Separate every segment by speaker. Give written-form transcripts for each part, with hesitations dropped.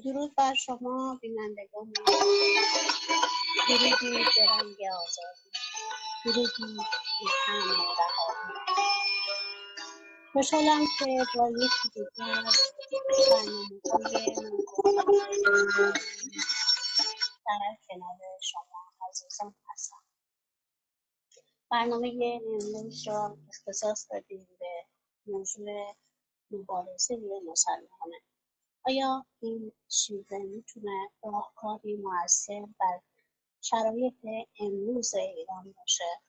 Speaker 1: درود بر شما بینندگان، درودی به رنگ آزادی، درودی به طعم رهایی. خوشحالم که با یکی دیگر برنامه‌های نوگفتار در کنار شما عزیزان هستم. برنامه امروز را اختصاص دادیم به موضوع مبارزه مسلحانه. آیا این شیوه میتونه راهکاری مؤثر در شرایط امروز ایران باشه؟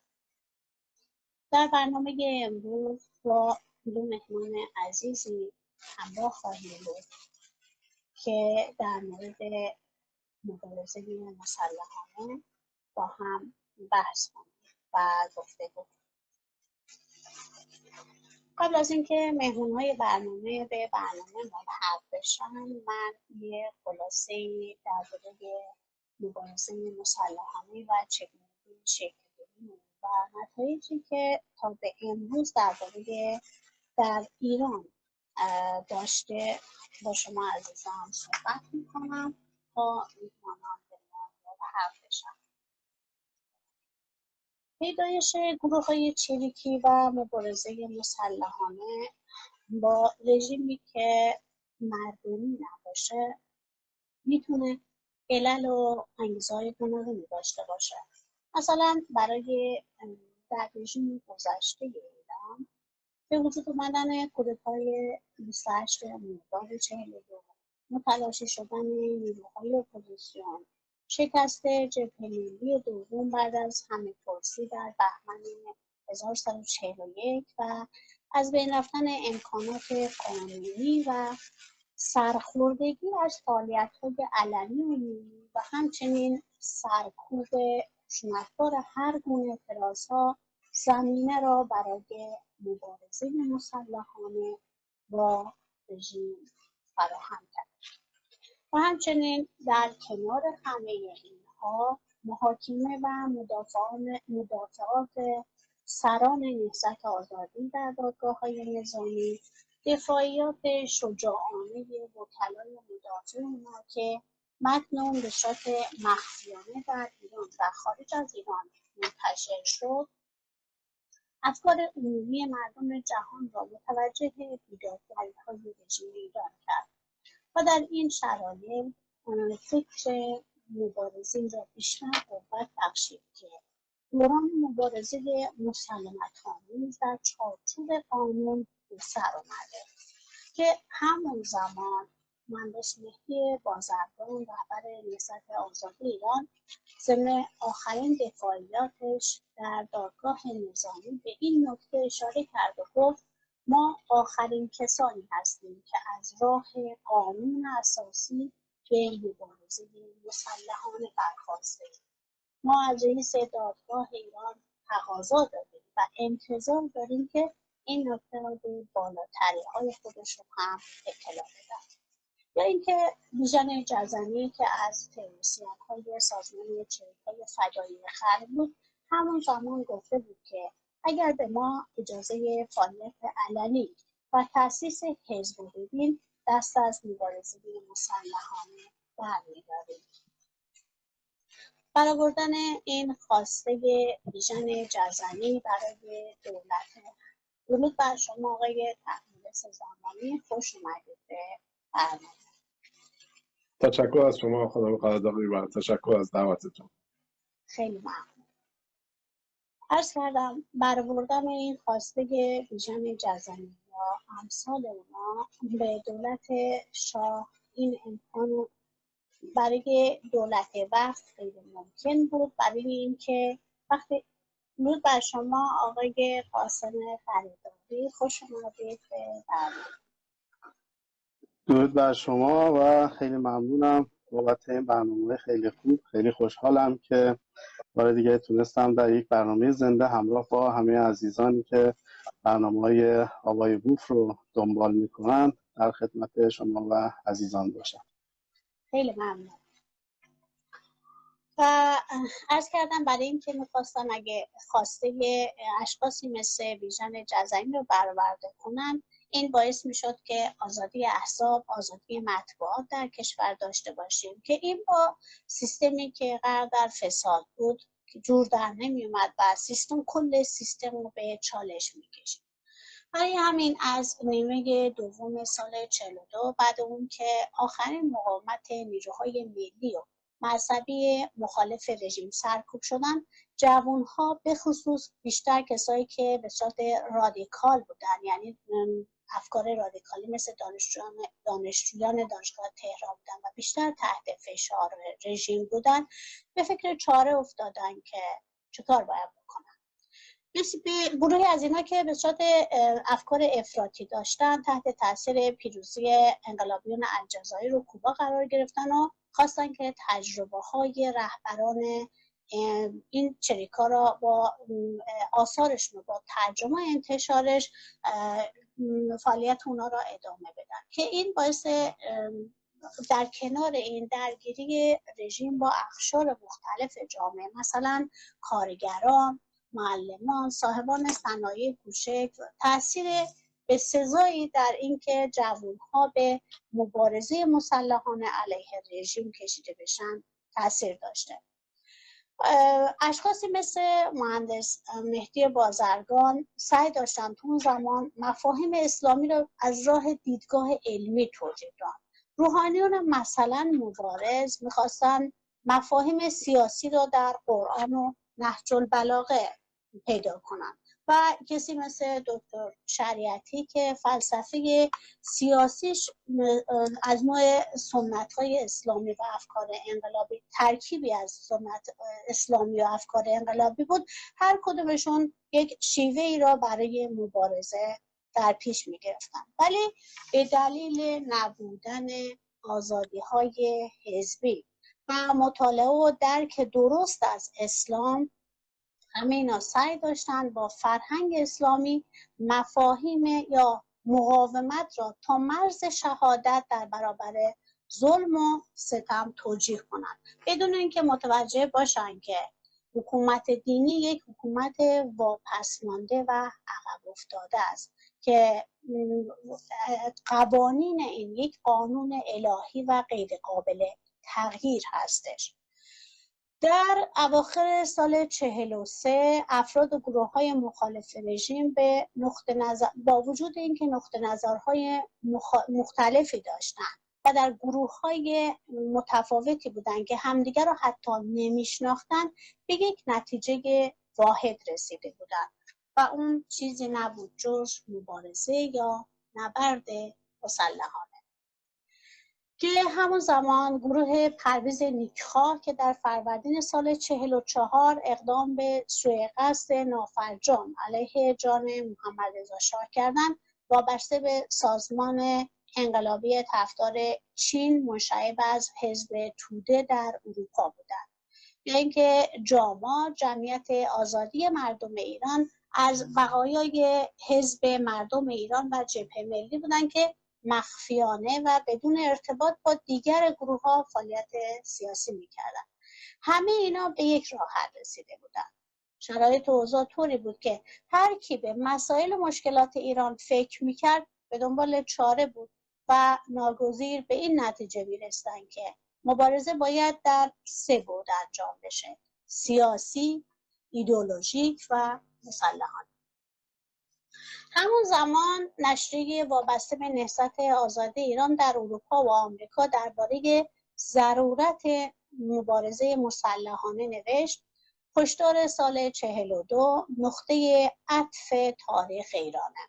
Speaker 1: در برنامه امروز با دو مهمان عزیزی همراه خواهیم بود که در مورد مبارزه مسلحانه با هم بحث کنیم و گفتگو. قبل از اینکه مهمون‌های برنامه به برنامه ملحق بشن، من یه خلاصه‌ای درباره مبارزه مسلحانه و چگونگی شکل‌گیری و نتایجی که تا به امروز در ایران داشته با شما عزیزان صحبت می‌کنم تا میهمانان به ما ملحق بشن. پیدایش گروه‌های چریکی و مبارزه مسلحانه با رژیمی که مردمی نباشه میتونه علل و انگیزه‌های گوناگونی داشته باشه. مثلا برای در رژیم گذشته ایران به وجود اومدن کودتای 28 مرداد 42، متلاشی شدن نیروهای اپوزیسیون، شکست جبهه ملی دوم بعد از همه‌پرسی در بهمن 1141 و از بین رفتن امکانات قانونی و سرخوردگی از فعالیت‌های علنی و نیمی و همچنین سرکوب خشونت‌بار هر گونه اعتراض‌ها زمینه را برای مبارزه مسلحانه با رژیم فراهم کرد. و همچنین در کنار همه اینها محاکمه و مدافعات سران نهضت آزادی در دادگاه‌های نظامی، دفاعیات شجاعانه وکلای مدافع اونا که متن اون به صورت مخفیانه در ایران و خارج از ایران منتشر شد، افکار عمومی مردم جهان را متوجه بیدادگری‌های رژیم ایران کرد و در این شرایط فکر مبارزین را بیشتر قوت بخشید که دوران مبارزه مسالمت‌آمیز در چارچوب قانون به سر آمده که همون زمان مهندس مهدی بازرگان رهبر نهضت آزادی ایران ضمن آخرین دفاعیاتش در دادگاه نظامی به این نکته اشاره کرد و گفت ما آخرین کسانی هستیم که از راه قانون اساسی به مبارزه مسلحانه برخاستیم. ما از رئیس دادگاه ایران تقاضا داریم و انتظار داریم که این نکته را به بالاتری‌های خودشون هم اطلاع بدن. یا اینکه بیژن جزمی که از تئوریسین‌های سازمان چریک‌های فدایی خلق بود، همون زمان گفته بود که اگر به ما اجازه فعالیت علنی و تأسیس حزب بدین، دست از مبارزه مسلحانه برمی‌داریم. برآوردن این خواسته بیژن جزمی برای دولت. درود بر شما آقای تحمیلس زمانی، خوش اومدید به برنامه.
Speaker 2: تشکر از شما، خدا به قدردانی و تشکر از دعوتتون.
Speaker 1: خیلی ممنون. عرض کردم برآوردن این خواسته بیژن جزمی یا امثال اونا به دولت شاه این امکان برای دولت وقت غیر ممکن بود، برای اینکه وقتی درود بر شما آقای قاسم فریداری، خوش اومدید به برنامه.
Speaker 3: درود بر شما و خیلی ممنونم بابت این برنامه خیلی خوب. خیلی خوشحالم که بار دیگه تونستم در یک برنامه زنده همراه با همه عزیزانی که برنامه‌های آوای بوف رو دنبال میکنن در خدمت شما و عزیزان باشم.
Speaker 1: خیلی ممنون. و عرض کردم برای اینکه میخواستم اگه خواسته اشخاصی مثل بیژن جزمی رو برآورده کنن، این باعث میشد که آزادی احزاب، آزادی مطبوعات در کشور داشته باشیم که این با سیستمی که غرق در فساد بود جور در نمی اومد و کل سیستم رو به چالش میکشید. برای همین از نیمه دوم سال 42 بعد اون که آخرین مقاومت نیروهای ملی و مذهبی مخالف رژیم سرکوب شدن، جوانها به خصوص بیشتر کسایی که به صورت رادیکال بودن، یعنی افکار رادیکالی مثل دانشجویان دانشگاه تهران بودن و بیشتر تحت فشار رژیم بودن، به فکر چاره افتادن که چیکار باید بکنن. گروهی از اینا که به صورت افکار افراطی داشتن تحت تاثیر پیروزی انقلابیون الجزایر و کوبا قرار گرفتن و خواستن که تجربه های رهبران این چریکا را با آثارشون رو با ترجمه انتشارش فعالیت اونا را ادامه بدن که این باعث در کنار این درگیری رژیم با اقشار مختلف جامعه، مثلا کارگران، معلمان، صاحبان صنایع کوچک، تاثیر بسزایی در اینکه جوانها به مبارزه مسلحانه علیه رژیم کشیده بشن تاثیر داشته. اشخاصی مثل مهندس مهدی بازرگان سعی داشتن تو اون زمان مفاهیم اسلامی رو از راه دیدگاه علمی توجیه دادن. روحانیون مثلا مبارز میخواستن مفاهیم سیاسی رو در قرآن و نهج البلاغه پیدا کنن و کسی مثل دکتر شریعتی که فلسفه سیاسیش از نوع سنت‌های اسلامی و افکار انقلابی، ترکیبی از سنت اسلامی و افکار انقلابی بود، هر کدومشون یک شیوه ای را برای مبارزه در پیش می گرفتن. ولی به دلیل نبودن آزادی‌های حزبی و مطالعه و درک درست از اسلام، همه اینا سعی داشتن با فرهنگ اسلامی مفاهیم یا مقاومت را تا مرز شهادت در برابر ظلم و ستم توجیه کنند، بدون اینکه متوجه باشن که حکومت دینی یک حکومت واپسمانده و عقب افتاده است که قوانین این یک قانون الهی و غیر قابل تغییر هستش. در اواخر سال 43 افراد و گروه‌های مخالف رژیم به نقطه نظر با وجود اینکه نقطه نظرهای مختلفی داشتند و در گروه‌های متفاوتی بودند که همدیگر را حتی نمی‌شناختند، به یک نتیجه واحد رسیده بودند و اون چیزی نبود جز مبارزه یا نبرد مسلحانه. که همون زمان گروه پرویز نیکخواه که در فروردین سال 44 اقدام به سوء قصد نافرجام علیه جان محمد رضا شاه کردند، وابسته به سازمان انقلابی طرفدار چین منشعب از حزب توده در اروپا بودند. یا اینکه جاما، جمعیت آزادی مردم ایران، از بقایای حزب مردم ایران و جبهه ملی بودند که مخفیانه و بدون ارتباط با دیگر گروه‌ها فعالیت سیاسی می‌کردند. همه اینا به یک راه حل رسیده بودند. شرایط و اوضاع طوری بود که هر کی به مسائل و مشکلات ایران فکر می‌کرد به دنبال چاره بود و ناگزیر به این نتیجه می‌رسیدند که مبارزه باید در 3 بعد انجام بشه: سیاسی، ایدئولوژیک و مسلحانه. همون زمان نشریه وابسته به نهضت آزادی ایران در اروپا و آمریکا درباره ضرورت مبارزه مسلحانه نوشت: هشدار سال 42 نقطه عطف تاریخ ایرانه.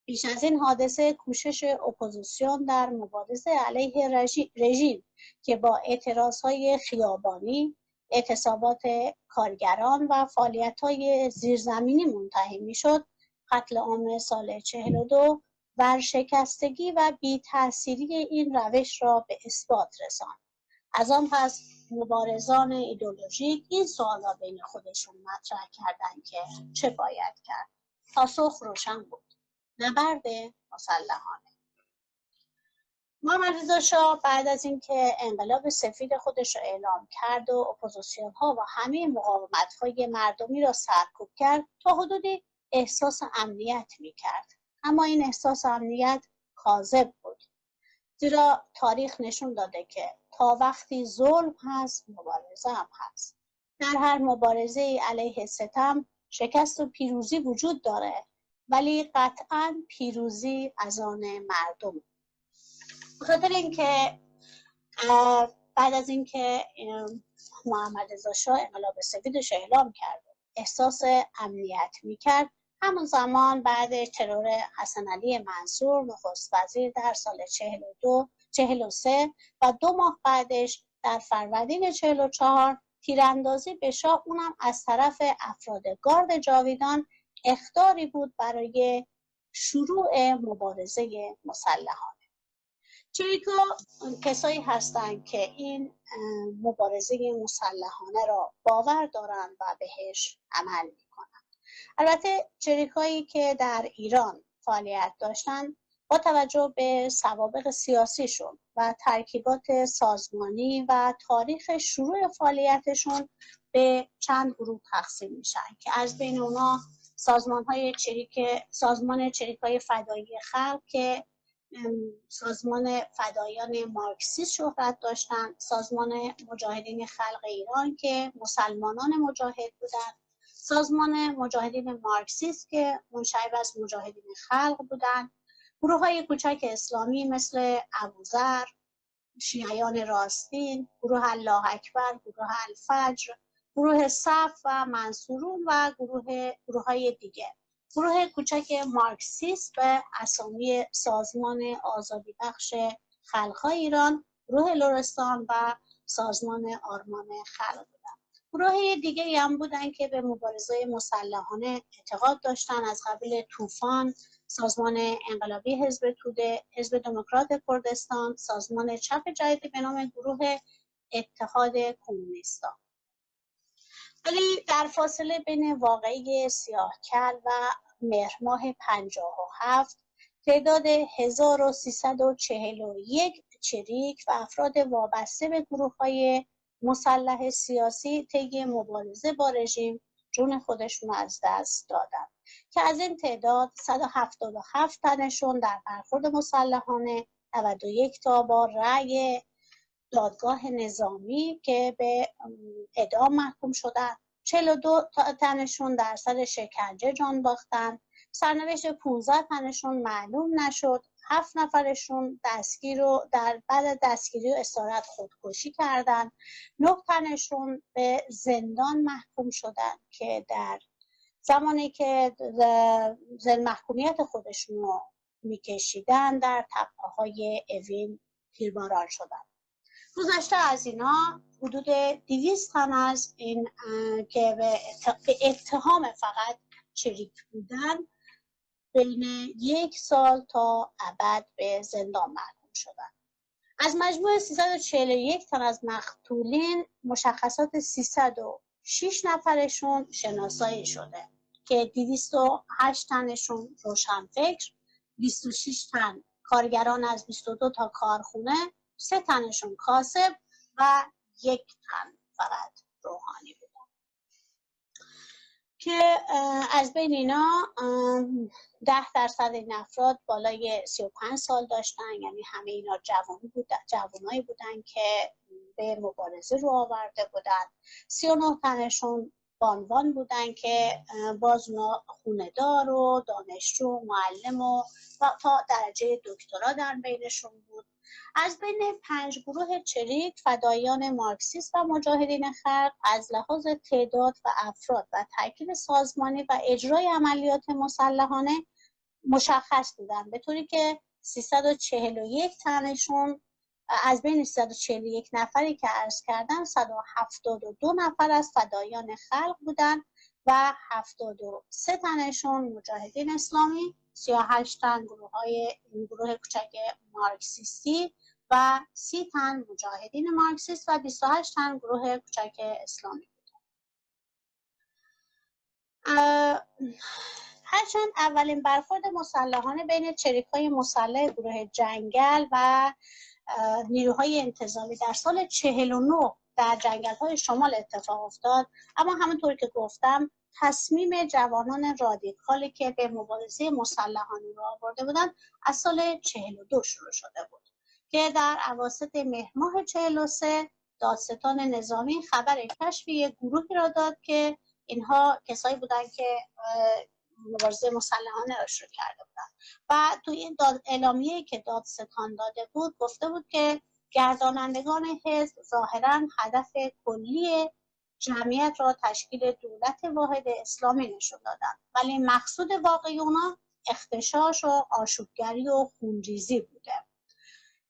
Speaker 1: پیش از این حادثه کوشش اپوزیسیون در مبارزه علیه رژیم که با اعتراضهای خیابانی، اعتصابات کارگران و فعالیت‌های زیرزمینی منتهی می‌شد، قتل عام سال 42 ورشکستگی و بی‌تأثیری این روش را به اثبات رساند. از آن پس مبارزان ایدئولوژیک این سوال را بین خودشون مطرح کردند که چه باید کرد. پاسخ روشن بود: نبرد مسلحانه. محمد رضا شاه بعد از اینکه انقلاب سفید خودش را اعلام کرد و اپوزیسیون ها و همه مقاومت های مردمی را سرکوب کرد، تا حدودی احساس امنیت می کرد. اما این احساس امنیت کاذب بود، زیرا تاریخ نشون داده که تا وقتی ظلم هست مبارزه هم هست. در هر مبارزه علیه ستم شکست و پیروزی وجود داره، ولی قطعا پیروزی از آن مردم. بخاطر اینکه بعد از اینکه محمد رضا شاه انقلاب سفیدش اعلام کرد احساس امنیت میکرد، همون زمان بعد ترور حسن علی منصور نخست وزیر در سال 43 و 2 ماه بعدش در فروردین 44 تیراندازی به شاه، اونم از طرف افراد گارد جاویدان، اخطاری بود برای شروع مبارزه مسلحانه. چریکا کسایی هستند که این مبارزه مسلحانه را باور دارند و بهش عمل میکنند. البته چریکایی که در ایران فعالیت داشتند با توجه به سوابق سیاسیشون و ترکیبات سازمانی و تاریخ شروع فعالیتشون به چند گروه تقسیم میشن که از بین اونا سازمان چریکای فدایی خلق که سازمان فدایان مارکسیست شهرت داشتند، سازمان مجاهدین خلق ایران که مسلمانان مجاهد بودند، سازمان مجاهدین مارکسیست که منشعب از مجاهدین خلق بودند، گروه‌های کوچک اسلامی مثل ابوذر، شیعیان راستین، گروه الله اکبر، گروه الفجر، گروه صف و منصورون و گروه‌های دیگه. گروه کوچک مارکسیست به اسامی سازمان آزادی بخش خلق‌های ایران، گروه لرستان و سازمان آرمان خلق بودن. گروه دیگه هم بودن که به مبارزه مسلحانه اعتقاد داشتن، از قبیل طوفان، سازمان انقلابی حزب توده، حزب دموکرات کردستان، سازمان چپ جدیدی به نام گروه اتحاد کمونیستان. ولی در فاصله بین واقعه سیاه‌کل و مهر ماه 57 تعداد 1341 چریک و افراد وابسته به گروه‌های مسلح سیاسی طی مبارزه با رژیم جون خودشون از دست دادن که از این تعداد 177 تنشون در برخورد مسلحانه، 91 تا با رأی دادگاه نظامی که به اعدام محکوم شدن، 42 تنشون در سر شکنجه جان باختن، سرنوشت 15 تنشون معلوم نشد، 7 نفرشون بعد دستگیری و اسارت خودکشی کردن، 9 تنشون به زندان محکوم شدن که در زمانی که محکومیت خودشون رو میکشیدن در تپه‌های اوین تیرباران شدن. گذشته از اینا حدود 200 تن از این که به اتهام فقط چریک بودن بین 1 سال تا ابد به زندان محکوم شدن. از مجموع 341 تن از مقتولین مشخصات 306 نفرشون شناسایی شده که 208 تنشون روشنفکر، 26 تن کارگران از 22 تا کارخونه، 3 تنشون کاسب و 1 تن فقط روحانی بودن که از بین اینا 10% این افراد بالای 35 سال داشتن، یعنی همه اینا جوانایی بودن که به مبارزه رو آورده بودن. 39 تنشون بانوان بودن که باز اونا خوندار و دانشجو و معلم و تا درجه دکترا در بینشون بود. از بین 5 گروه چریک، فدایان مارکسیست و مجاهدین خلق از لحاظ تعداد و افراد و ترکیب سازمانی و اجرای عملیات مسلحانه مشخص بودن، به طوری که 341 تنشون از بین 341 نفری که عرض کردم 172 نفر از فدایان خلق بودن و 73 تنشون مجاهدین اسلامی، 38 تن گروه کوچک مارکسیستی و 30 تن مجاهدین مارکسیست و 28 تن گروه کوچک اسلامی بودن. هرچند اولین برخورد مسلحانه بین چریک‌های مسلح گروه جنگل و نیروهای انتظامی در سال 49 در جنگل‌های شمال اتفاق افتاد، اما همونطور که گفتم تصمیم جوانان رادیکالی که به مبارزه مسلحانه را آورده بودند از سال 42 شروع شده بود که در اواسط مهر ماه 43 دادستان نظامی خبر کشف یک گروهی را داد که اینها کسایی بودند که مبارزه مسلحانه را شروع کرده بودند و توی این اعلامیه‌ای که دادستان داده بود گفته بود که گردانندگان حزب ظاهراً هدف کلی جمعیت را تشکیل دولت واحد اسلامی نشون دادند، ولی مقصود واقعی اونا اغتشاش و آشوبگری و خونریزی بوده.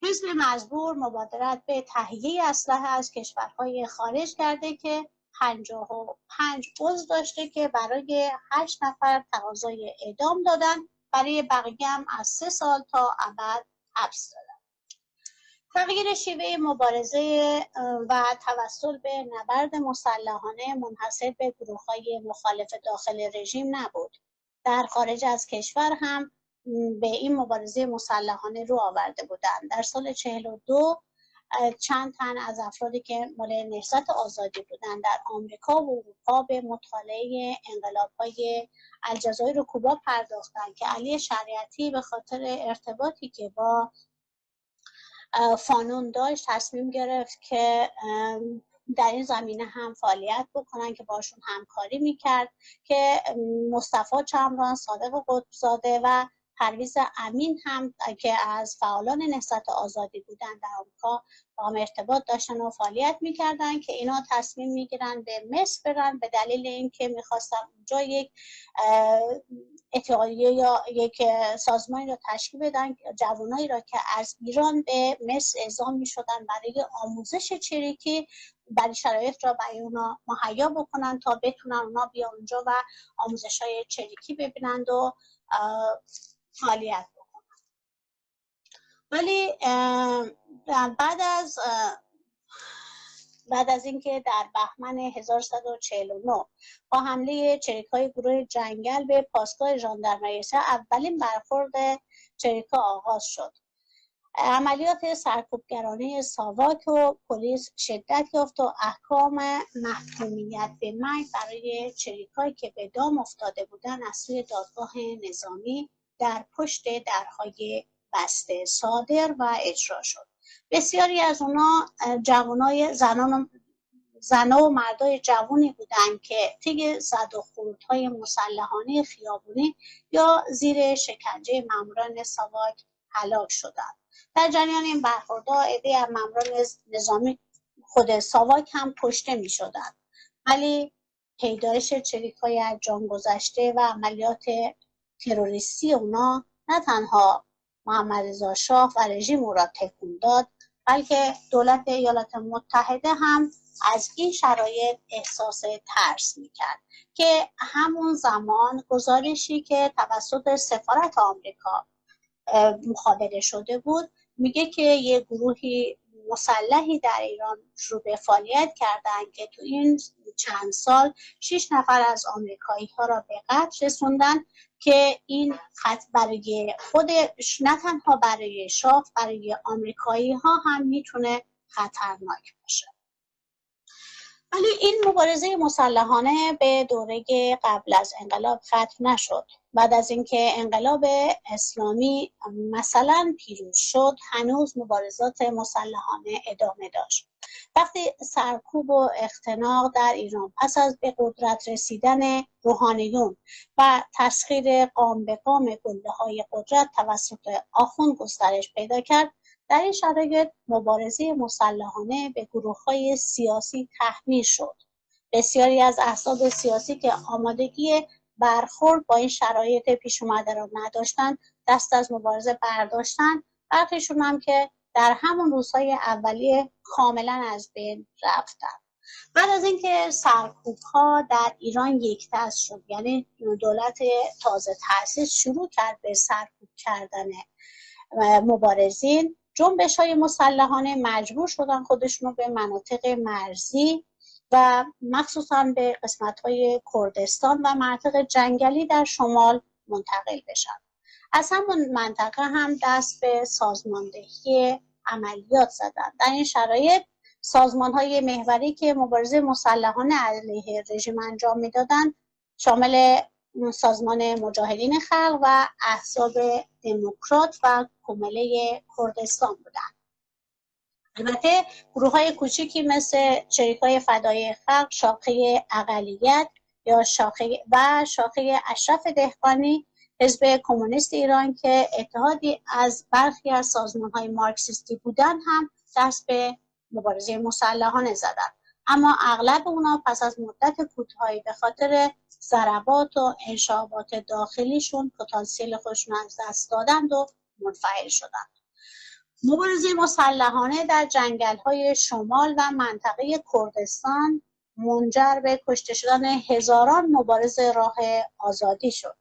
Speaker 1: حزب مزبور مبادرت به تهیه اسلحه از کشورهای خارج کرده که 55 عضو داشته که برای 8 نفر تقاضای اعدام دادن، برای بقیه هم از 3 سال تا ابد حبس دادن. تغییر شیوه مبارزه و توسل به نبرد مسلحانه منحصر به گروه‌های مخالف داخل رژیم نبود. در خارج از کشور هم به این مبارزه مسلحانه رو آورده بودند. در سال 42 چند تن از افرادی که مال نهضت آزادی بودند در آمریکا و اروپا به مطالعه انقلاب‌های الجزایر و کوبا پرداختند که علی شریعتی به خاطر ارتباطی که با فانون داشت تصمیم گرفت که در این زمینه هم فعالیت بکنن که باشون همکاری میکرد که مصطفی چمران، صادق قطبزاده و پرویز امین هم که از فعالان نهضت آزادی بودن در آمریکا با هم ارتباط داشتن و فعالیت میکردن که اینا تصمیم میگیرن به مصر برن به دلیل اینکه میخواستن اونجا یک اتحادیه یا یک سازمانی را تشکیل بدن جوانایی را که از ایران به مصر اعزام میشدن برای آموزش چریکی، برای شرایط را برای اونا مهیا بکنن تا بتونن اونا بیان اونجا و آموزش‌های چریکی ببینند و فعالیت بکنن. ولی بعد از اینکه در بهمن 1149 با حمله چریک‌های گروه جنگل به پاسگاه ژاندارمری اولین برخورد چریک‌ها آغاز شد. عملیات سرکوبگرانه ساواک و پلیس شدت یافت و احکام محکومیت به مرگ برای چریک‌هایی که به دام افتاده بودند از سوی دادگاه نظامی در پشت درهای بسته صادر و اجرا شد. بسیاری از اونا زن و مردای جوانی بودند که طی زد و خوردهای مسلحانه خیابونی یا زیر شکنجه ماموران ساواک هلاک شدند. در جریان این برخوردها عده‌ای از ماموران نظامی خود ساواک هم کشته می شدند، ولی پیدایش چریک‌های از جان گذشته و عملیات تروریستی اونا نه تنها محمد رضا شاه و رژیم او را تکون داد، بلکه دولت ایالات متحده هم از این شرایط احساس ترس میکرد که همون زمان گزارشی که توسط سفارت آمریکا مخابره شده بود میگه که یه گروهی مسلحی در ایران شروع به فعالیت کردن که تو این چند سال 6 نفر از آمریکایی ها را به قتل رسوندن که این خط برای خود نه تنها برای شاه، برای آمریکایی ها هم میتونه خطرناک باشه. ولی این مبارزه مسلحانه به دوره قبل از انقلاب ختم نشد. بعد از اینکه انقلاب اسلامی مثلا پیروز شد، هنوز مبارزات مسلحانه ادامه داشت. وقتی سرکوب و اختناق در ایران پس از به قدرت رسیدن روحانیون و تسخیر قام به قام گله‌های قدرت توسط آخوند گسترش پیدا کرد، در این شرایط مبارزه مسلحانه به گروه‌های سیاسی تحمیل شد. بسیاری از احزاب سیاسی که آمادگی برخورد با این شرایط پیش اومده را نداشتند، دست از مبارزه برداشتند. برخیشون هم که در همون روزهای اولیه کاملا از بین رفتند. بعد از اینکه سرکوب‌ها در ایران یکدست شد، یعنی دولت تازه تأسیس شروع کرد به سرکوب کردن مبارزین، جنبش‌های مسلحانه مجبور شدن خودشون به مناطق مرزی و مخصوصا به قسمت‌های کردستان و مناطق جنگلی در شمال منتقل بشن. از همون منطقه هم دست به سازماندهی عملیات زدن. در این شرایط سازمان‌های محوری که مبارزه مسلحانه علیه رژیم انجام می‌دادند شامل سازمان مجاهدین خلق و احزاب دموکرات و کومله کردستان بودند. البته گروه‌های کوچیکی مثل چریک‌های فدایی خلق، شاخه اقلیت یا شاخه اشرف دهقانی، حزب کمونیست ایران که اتحادی از برخی از سازمان‌های مارکسیستی بودند هم دست به مبارزه مسلحانه زدند. اما اغلب اونا پس از مدت کوتاهی به خاطر ضربات و انشابات داخلیشون پتانسیل خودشون از دست دادند و منفعل شدند. مبارزه مسلحانه در جنگل‌های شمال و منطقه کردستان منجر به کشته شدن هزاران مبارز راه آزادی شد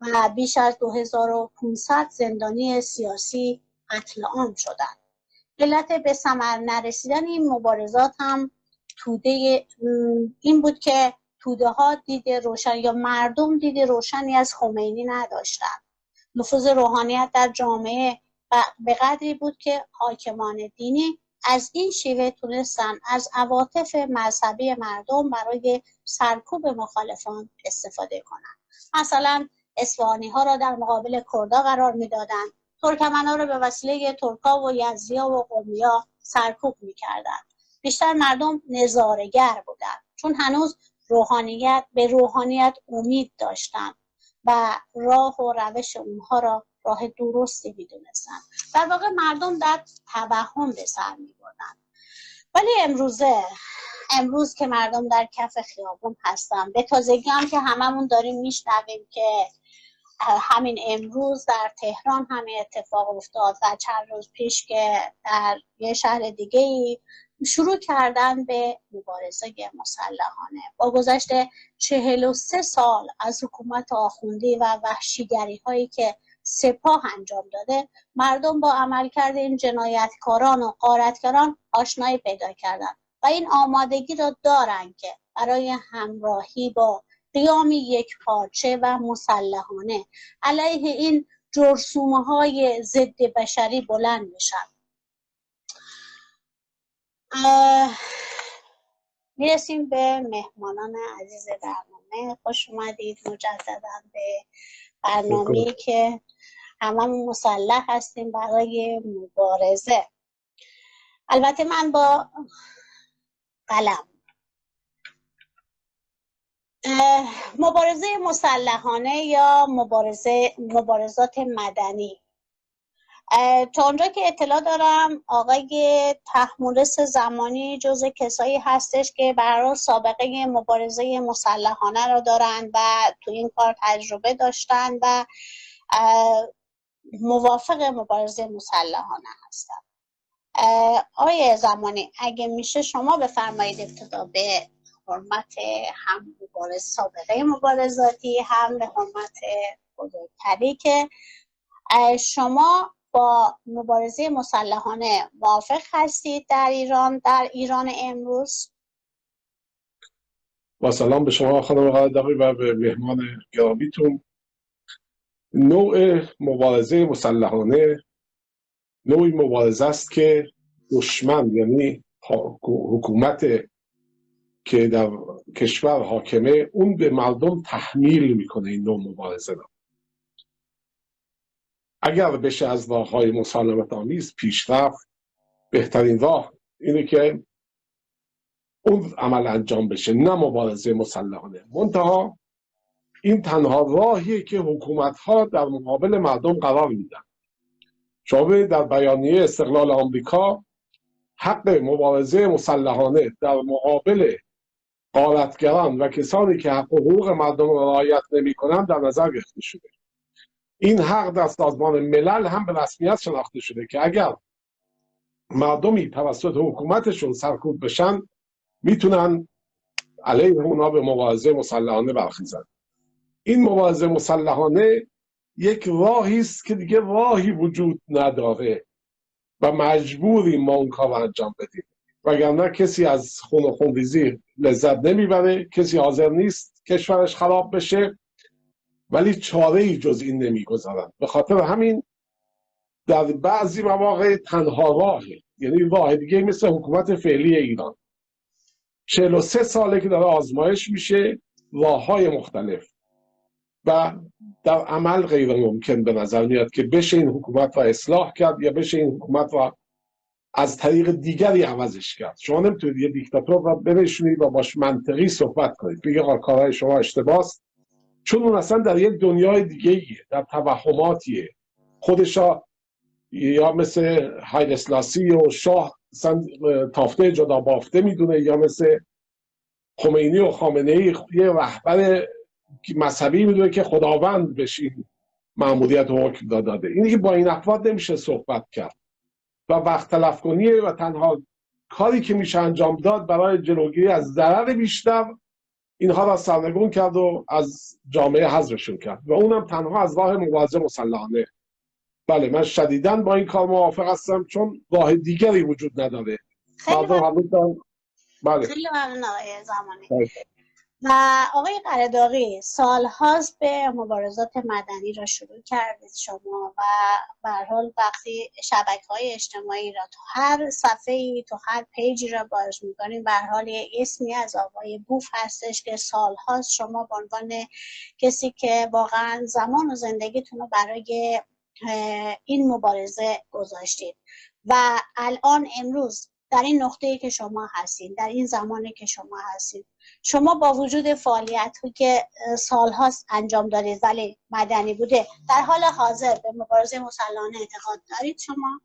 Speaker 1: و بیش از 2500 زندانی سیاسی قتل عام شدند. علت به ثمر نرسیدن این مبارزات هم این بود که توده ها دید روشن یا مردم دید روشنی از خمینی نداشتند. نفوذ روحانیت در جامعه به قدری بود که حاکمان دینی از این شیوه تونستن از عواطف مذهبی مردم برای سرکوب مخالفان استفاده کنند. مثلا اصفهانی ها را در مقابل کردها قرار میدادند، ترکمن ها را به وسیله ترکا و یزدیا و قمیا سرکوب میکردند. بیشتر مردم نظاره‌گر بودند چون هنوز به روحانیت امید داشتند و راه و روش اونها را راه درستی میدونستند. در واقع مردم در توهم به سر میبردند. ولی امروز که مردم در کف خیابون هستن، به تازگی هم که هممون داریم میشنویم که همین امروز در تهران همین اتفاق افتاد و چند روز پیش که در یه شهر دیگه شروع کردن به مبارزه مسلحانه. با گذشت 43 سال از حکومت آخوندی و وحشیگری هایی که سپاه انجام داده، مردم با عملکرد این جنایتکاران و غارتگران آشنایی پیدا کردند و این آمادگی را دارند که برای همراهی با قیامی یک پارچه و مسلحانه علیه این جرثومه‌های ضد بشری بلند بشن. میرسیم به مهمانان عزیز برنامه. خوش اومدید مجددا به برنامه‌ای که هممون مسلح هستیم برای مبارزه. البته من با قلم. مبارزه مسلحانه یا مبارزات مدنی، تا اونجا که اطلاع دارم آقای طهمورث زمانی جزو کسایی هستش که برای سابقه مبارزه مسلحانه رو دارن و تو این کار تجربه داشتن و موافق مبارزه مسلحانه هستن. آقای زمانی اگه میشه شما بفرمایید ابتدا به حرمت هم سابقه مبارزاتی هم به حرمت بزرگتری که شما با مبارزه مسلحانه موافق هستید در ایران امروز؟
Speaker 2: با سلام به شما خانم قلعه‌داری و به مهمان گرامیتون. نوع مبارزه مسلحانه نوعی مبارزه است که دشمن یعنی حکومت که در کشور حاکمه اون به مردم تحمیل میکنه این نوع مبارزه را. اگر بشه از راه‌های مسالمت آمیز پیشرفت، بهترین راه اینه که اون عمل انجام بشه، نه مبارزه مسلحانه. منتها این تنها راهیه که حکومت‌ها در مقابل مردم قرار میدن. شما در بیانیه استقلال آمریکا حق مبارزه مسلحانه در مقابل غارتگران و کسانی که حق و حقوق مردم را رعایت نمی‌کنند در نظر گرفته شده. این حق در سازمان ملل هم به رسمیت شناخته شده که اگر مردمی توسط حکومتشون سرکوب بشن میتونن علیه اونا به مبارزه مسلحانه برخیزن. این مبارزه مسلحانه یک راهی است که دیگه راهی وجود نداره و مجبوریم ما اون کار انجام بدیم، وگرنه کسی از خون و خونریزی لذت نمیبره، کسی حاضر نیست کشورش خراب بشه، ولی چاره‌ای جز این نمیگذارن. به خاطر همین در بعضی مواقع تنها راهه، یعنی راه دیگه مثل حکومت فعلی ایران 43 ساله که داره آزمایش میشه راه‌های مختلف و در عمل غیر ممکن به نظر میاد که بشه این حکومت را اصلاح کرد یا بشه این حکومت را از طریق دیگری عوضش کرد. شما نمیتونید یه دیکتاتور را بنشونید و باش منطقی صحبت کنید، بگه آقا کارهای شما اشتباهه، چون اون اصلا در یک دنیای دیگه‌ایه، در توهماتیه. خودشا یا مثل حیله سلاسی و شاه اصلا تافته جدا بافته میدونه، یا مثل خمینی و خامنه‌ای یه رهبر مذهبی میدونه که خداوند بهش این مأموریت و حکم داده. اینی که با این افراد نمیشه صحبت کرد و وقت تلف کنیه و تنها کاری که میشه انجام داد برای جلوگیری از ضرر بیشتر اینها را سرنگون کرد و از جامعه حذفشون کرد و اونم تنها از راه مبارزه مسلحانه. بله من شدیداً با این کار موافق هستم، چون راه دیگری وجود نداره.
Speaker 1: خیلی ممنون آقای زمانی. و آقای قره‌داغی، سال‌هاست به مبارزات مدنی را شروع کردید شما و به هر حال وقتی شبکه‌های اجتماعی را تو هر صفحه‌ای تو هر پیجی را باز می‌کنید، به هر حال یه اسمی از آقای بوف هستش که سال‌هاست شما به عنوان کسی که واقعا زمان و زندگیتون رو برای این مبارزه گذاشتید و الان امروز در این نقطه‌ای که شما هستید، در این زمانی که شما هستید، شما با وجود فعالیتی که سال‌هاست انجام دارید ولی مدنی بوده، در حال حاضر به مبارزه مسلحانه اعتقاد دارید شما؟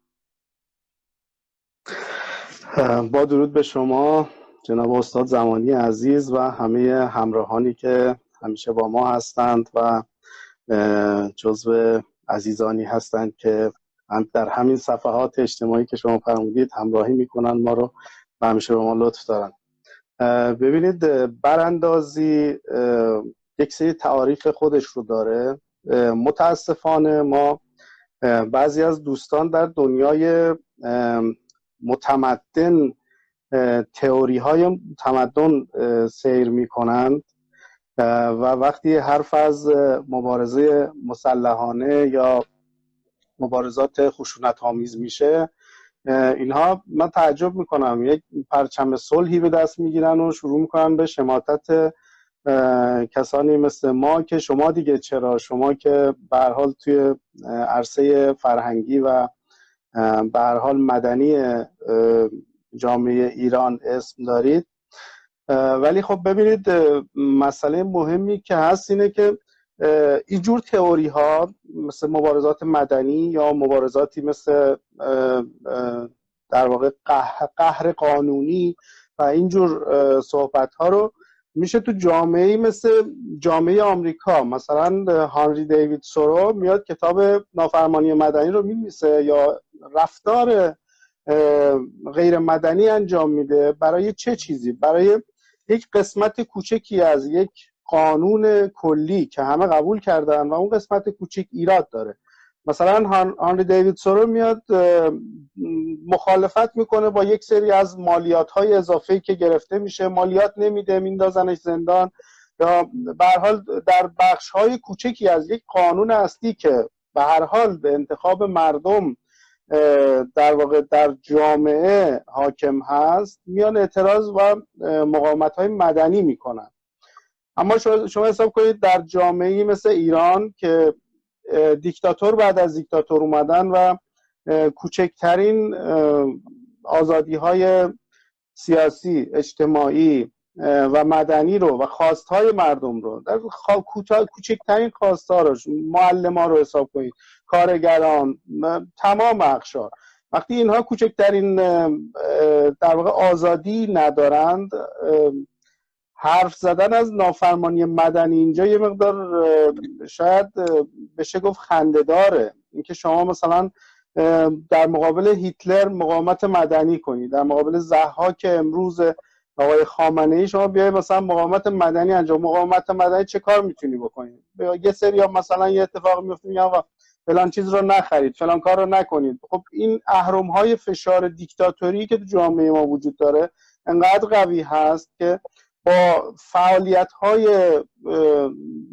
Speaker 3: با درود به شما جناب استاد زمانی عزیز و همه همراهانی که همیشه با ما هستند و جزو عزیزانی هستند که در همین صفحات اجتماعی که شما فرمودید همراهی میکنن ما رو و همیشه به ما لطف دارن. ببینید براندازی یک سری تعاریف خودش رو داره. متاسفانه ما بعضی از دوستان در دنیای متمدن تئوری های تمدن سیر میکنند و وقتی حرف از مبارزه مسلحانه یا مبارزات خشونت‌آمیز میشه، اینها من تعجب میکنم یک پرچم صلحی به دست میگیرن و شروع میکنن به شماتت کسانی مثل ما که شما دیگه چرا، شما که به هر حال توی عرصه فرهنگی و به هر حال مدنی جامعه ایران اسم دارید. ولی خب ببینید مسئله مهمی که هست اینه که اینجور تئوری ها مثل مبارزات مدنی یا مبارزاتی مثل در واقع قهر قانونی و اینجور صحبت ها رو میشه تو جامعه مثل جامعه آمریکا، مثلا هانری دیوید سورو میاد کتاب نافرمانی مدنی رو می‌نویسه یا رفتار غیر مدنی انجام میده. برای چه چیزی؟ برای یک قسمت کوچکی از یک قانون کلی که همه قبول کردن و اون قسمت کوچک ایراد داره. مثلا هانری دیوید سورو میاد مخالفت میکنه با یک سری از مالیات‌های اضافه‌ای که گرفته میشه، مالیات نمیده میندازنش زندان، یا به هر حال در بخش‌های کوچکی از یک قانون اصلی که به هر حال به انتخاب مردم در واقع در جامعه حاکم هست میان اعتراض و مقاومت‌های مدنی میکنن. اما شما حساب کنید در جامعه‌ای مثل ایران که دیکتاتور بعد از دیکتاتور اومدن و کوچکترین آزادی‌های سیاسی، اجتماعی و مدنی رو و خواست‌های مردم رو در کوچکترین خواست‌ها رو، معلم‌ها رو حساب کنید، کارگران، تمام اقشار، وقتی اینها کوچکترین در واقع آزادی ندارند، حرف زدن از نافرمانی مدنی اینجا یه مقدار شاید بشه گفت خنده‌داره. اینکه شما مثلا در مقابل هیتلر مقاومت مدنی کنید، در مقابل ضحاک امروز آقای خامنه‌ای شما بیاید مثلا مقاومت مدنی انجام. مقاومت مدنی چه کار میتونی بکنید؟ یه سری ها مثلا یه اتفاق میفته میگن آقا فلان چیز رو نخرید، فلان کار رو نکنید. خب این اهرم‌های فشار دیکتاتوری که تو جامعه ما وجود داره انقدر قوی هست که با فعالیت‌های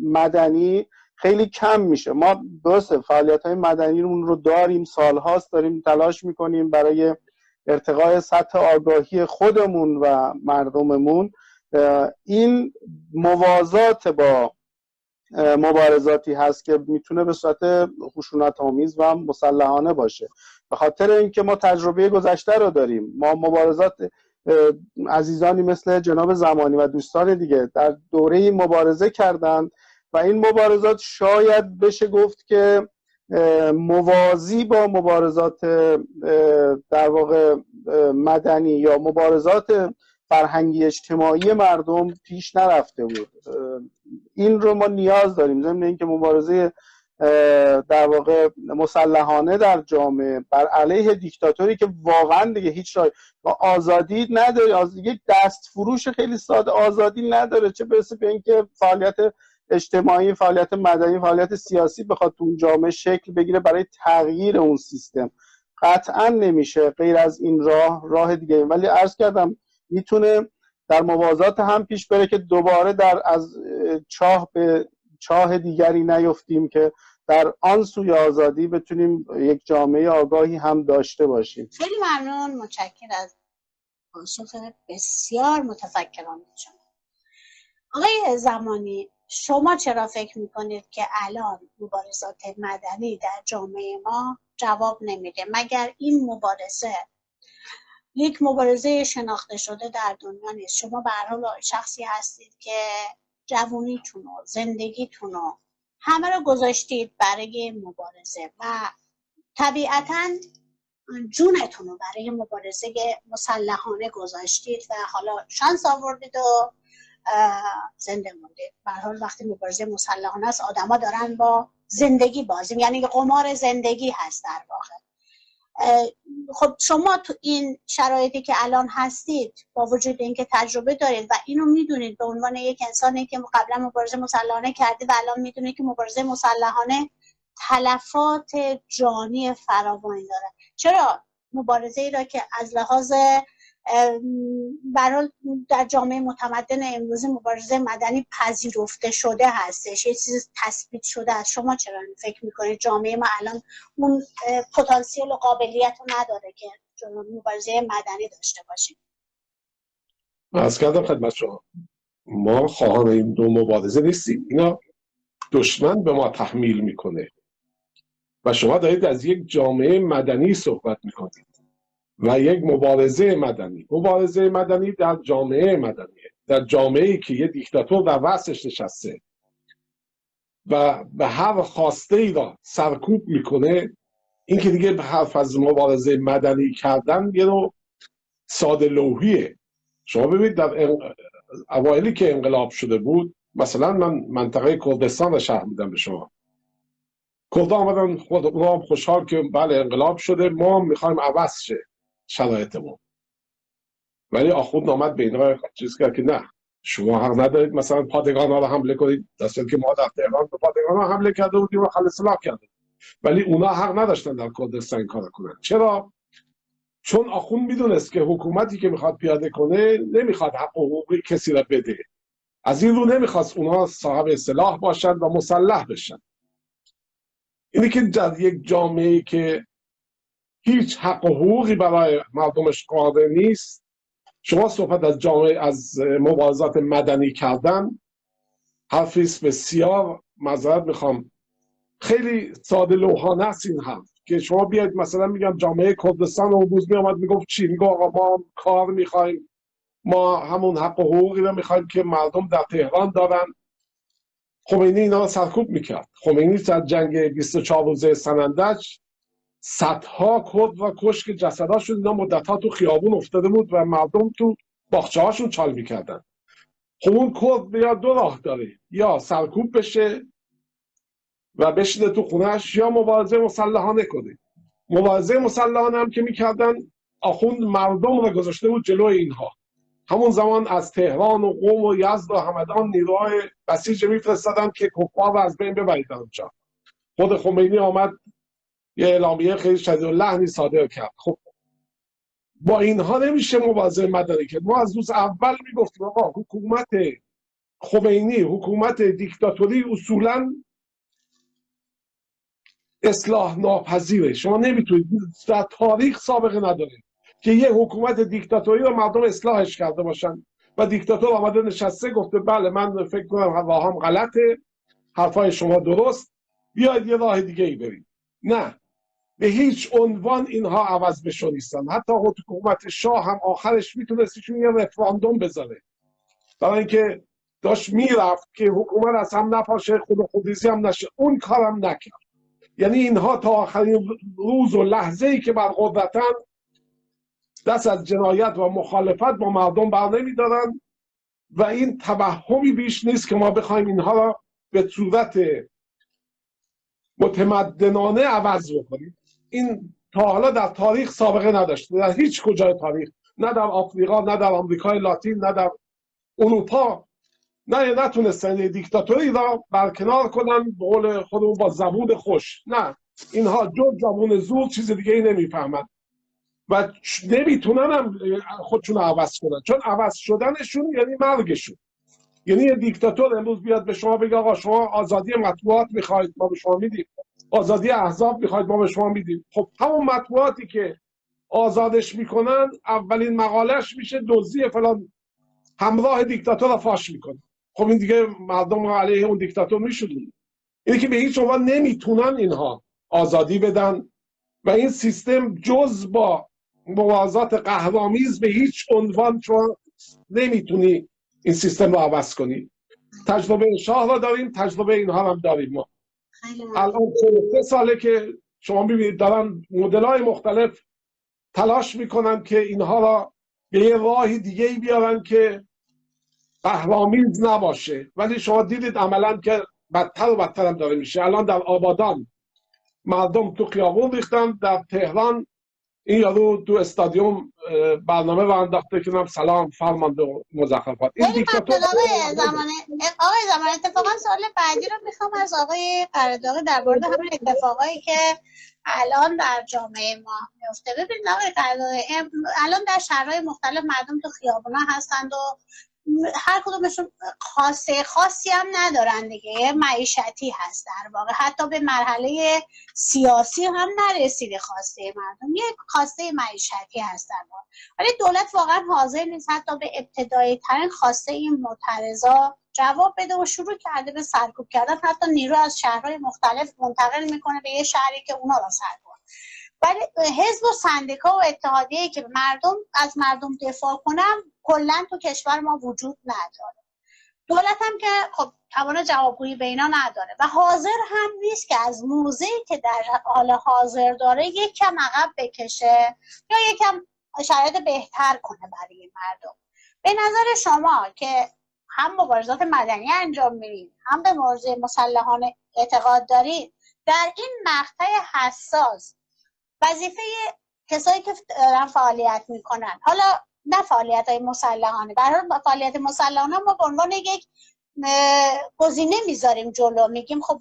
Speaker 3: مدنی خیلی کم میشه. ما درسته فعالیت‌های مدنی رو داریم، سال‌هاست داریم تلاش میکنیم برای ارتقای سطح آگاهی خودمون و مردممون، این موازات با مبارزاتی هست که میتونه به صورت خشونت‌آمیز و مسلحانه باشه. به خاطر اینکه ما تجربه گذشته رو داریم، ما مبارزات عزیزانی مثل جناب زمانی و دوستان دیگه در دوره مبارزه کردند و این مبارزات شاید بشه گفت که موازی با مبارزات در واقع مدنی یا مبارزات فرهنگی اجتماعی مردم پیش نرفته بود. این رو ما نیاز داریم، ضمن اینکه مبارزه در واقع مسلحانه در جامعه بر علیه دیکتاتوری که واقعا دیگه هیچ آزادی نداره، یک دست فروش خیلی ساده آزادی نداره، چه برسه به اینکه فعالیت اجتماعی، فعالیت مدنی، فعالیت سیاسی بخواد تو اون جامعه شکل بگیره برای تغییر اون سیستم. قطعا نمیشه غیر از این راه دیگه. ولی عرض کردم میتونه در موازات هم پیش بره که دوباره از چاه به چاه دیگری نیفتیم که در آن سوی آزادی بتونیم یک جامعه آگاهی هم داشته باشیم.
Speaker 1: خیلی ممنون، متشکرم از پاسخ بسیار متفکرانه شما. آقای زمانی، شما چرا فکر میکنید که الان مبارزات مدنی در جامعه ما جواب نمیده؟ مگر این مبارزه یک مبارزه شناخته شده در دنیا نیست؟ شما به هر حال شخصی هستید که جوونیتون و زندگیتون و همه رو گذاشتید برای مبارزه و طبیعتاً جونتون رو برای مبارزه مسلحانه گذاشتید و حالا شانس آوردید و زنده موندید. به هر حال وقتی مبارزه مسلحانه است آدما دارن با زندگی بازی، یعنی قمار زندگی هست در واقع. خب شما تو این شرایطی که الان هستید با وجود اینکه تجربه دارید و اینو میدونید به عنوان یک انسانی که قبلا مبارزه مسلحانه کردید و الان میدونید که مبارزه مسلحانه تلفات جانی فراوانی داره، چرا مبارزه ای را که از لحاظ برای در جامعه متمدن امروزی مبارزه مدنی پذیرفته شده هستش، یه چیز تثبیت شده است، شما چرا فکر میکنید جامعه ما الان اون پتانسیل و قابلیت رو نداره که مبارزه مدنی داشته باشیم؟
Speaker 2: عرض کردم خدمت شما، ما خواهان این دو مبارزه نیستیم، اینا دشمن به ما تحمیل میکنه و شما دارید از یک جامعه مدنی صحبت میکنید و یک مبارزه مدنی در جامعه مدنیه، در جامعه‌ای که یه دیکتاتور در رأسش نشسته و به هر خواسته ای را سرکوب میکنه. این که دیگه به حرف از مبارزه مدنی کردن یه نوع ساده لوحیه. شما ببینید در اوایلی که انقلاب شده بود، مثلا من منطقه کردستان را شرح میدم به شما، کردا آمدن خودم خوشحال که بله انقلاب شده، ما میخوایم عوض شه شرایطمون. ولی آخوند آمد به اینا چیز کرد که نه، شما حق ندارید مثلا پادگان ها رو حمله کنید، دسته که ما در تهران به پادگان ها حمله کرده بودیم و خل اصلاح کرده، ولی اونا حق نداشتن در کردستان این کار کنن. چرا؟ چون آخوند میدونست که حکومتی که میخواد پیاده کنه نمیخواد حق و حقوقی کسی را بده، از این رو نمیخواست اونا صاحب سلاح باشن و مسلح بشن. اینی که در یک جامعه‌ای که هیچ حق و حقوقی برای مردمش قائل نیست، شما صحبت از جامعه از مبارزات مدنی کردن حرفی است بسیار، معذرت میخوام، خیلی ساده لوحانه است این حرف که شما بیاید مثلا میگم جامعه کردستان اون روز میامد میگفت چی؟ میگه آقا ما کار میخوایم، ما همون حق و حقوقی رو میخوایم که مردم در تهران دارن. خمینی اینا رو سرکوب میکرد. خمینی در جنگ 24 روزه سنندج صدها کرد و کشت که جسداشون اینا مدتها تو خیابون افتاده بود و مردم تو باغچه هاشون چال میکردن. خب اون کرد یا دو راه داره، یا سرکوب بشه و بشینه تو خونهش، یا مبارزه مسلحانه کنه. مبارزه مسلحانه هم که میکردن، آخوند مردم رو گذاشته بود جلوی اینها. همون زمان از تهران و قم و یزد و همدان نیروهای بسیج میفرستادن که کفار رو از بین ببرید اونجا. خود خمینی آمد یه اعلامیه خیلی شدید اللحنی صادر کرد. خب با اینها نمیشه مبارزه مدنی کرد. ما از روز اول میگفتیم آقا حکومت خمینی، حکومت دیکتاتوری اصولا اصلاح ناپذیره. شما نمیتونید، در تاریخ سابقه نداره که یه حکومت دیکتاتوری رو مردم اصلاحش کرده باشن و دیکتاتور آمده نشسته گفته بله من فکر کنم راهم غلطه، حرفای شما درست، بیاید یه راه دیگه ای بریم. نه، به هیچ عنوان اینها عوض بشو نیستن. حتی حکومت شاه هم آخرش میتونستیشون یه رفراندوم بذاره، برای اینکه داشت میرفت که حکومت از هم نپاشه، خودریزی هم نشه، اون کارم نکرد. یعنی اینها تا آخرین روز و لحظه ای که بر قدرتن دست از جنایت و مخالفت با مردم بر نمیدارن و این توهمی بیش نیست که ما بخوایم اینها را به صورت متمدنانه عوض بکنیم. این تا حالا در تاریخ سابقه نداشته، در هیچ کجای تاریخ، نه در آفریقا، نه در آمریکای لاتین، نه در اروپا، نتونستن دیکتاتوری را برکنار کنن به قول خودمون با زبون خوش. نه، اینها جز زبون زور چیز دیگه ای نمیفهمن و نمیتونن هم خودشون عوض کنن، چون عوض شدنشون یعنی مرگشون. یعنی یه دیکتاتور امروز بیاد به شما بگه آقا شما آزادی مطبوعات میخواید، ما به شما میدیم، آزادی احزاب میخواید، ما به شما میدیم. خب همون مطبوعاتی که آزادش میکنن اولین مقالهش میشه دزدی فلان همراه دیکتاتور را فاش میکنه. خب این دیگه مردم علیه اون دیکتاتور میشدن. اینه که به هیچ عنوان نمیتونن اینها آزادی بدن و این سیستم جز با موازات قهرآمیز به هیچ عنوان چون نمیتونی این سیستم رو عوض کنی. تجربه شاه را داریم، تجربه اینها هم داریم. ما الان 3 ساله که شما ببینید دارن مدل‌های مختلف تلاش میکنن که اینها را به یه راه دیگه ای بیارن که قهرآمیز نباشه، ولی شما دیدید عملا که بدتر و بدتر هم داره میشه. الان در آبادان مردم تو خیابون ریختن، در تهران این یارو تو استادیوم برنامه رو انداخته که سلام فرمانده و مزخرفات. این دیکتاتور
Speaker 1: آقای زمان اتفاقا سوال بعدی رو میخوام از آقای قراداغی در مورد همین اتفاقایی که الان در جامعه ما میفته. ببینید آقای قراداغی، الان در شهرهای مختلف مردم تو خیابونا هستند و هر کدومشون خاصه خاصی هم ندارن دیگه، معیشتی هست در واقع، حتی به مرحله سیاسی هم نرسیده خواسته مردم، یک خواسته معیشتی هست در واقع. ولی دولت واقعا حاضر نیست حتی به ابتدایی ترین خواسته این معترضا جواب بده و شروع کرده به سرکوب کردن، حتی نیرو از شهرهای مختلف منتقل میکنه به یه شهری که اونا را سرکوب. ولی حزب و سندیکا و اتحادیه‌ای که مردم از مردم دفاع کنن کلا تو کشور ما وجود نداره. دولت هم که خب توان جوابگویی به اینا نداره و حاضر هم نیست که از موضعی که در حال حاضر داره یک کم عقب بکشه یا یک کم شرایط بهتر کنه برای مردم. به نظر شما که هم مبارزات مدنی انجام میدید، هم به مبارزه مسلحانه اعتقاد دارید، در این مقطع حساس وظیفه کسایی که دارن فعالیت میکنن، حالا نه فعالیت‌های مسلحانه، برای فعالیت مسلحانه ما به عنوان یک گزینه میذاریم جلو، میگیم خب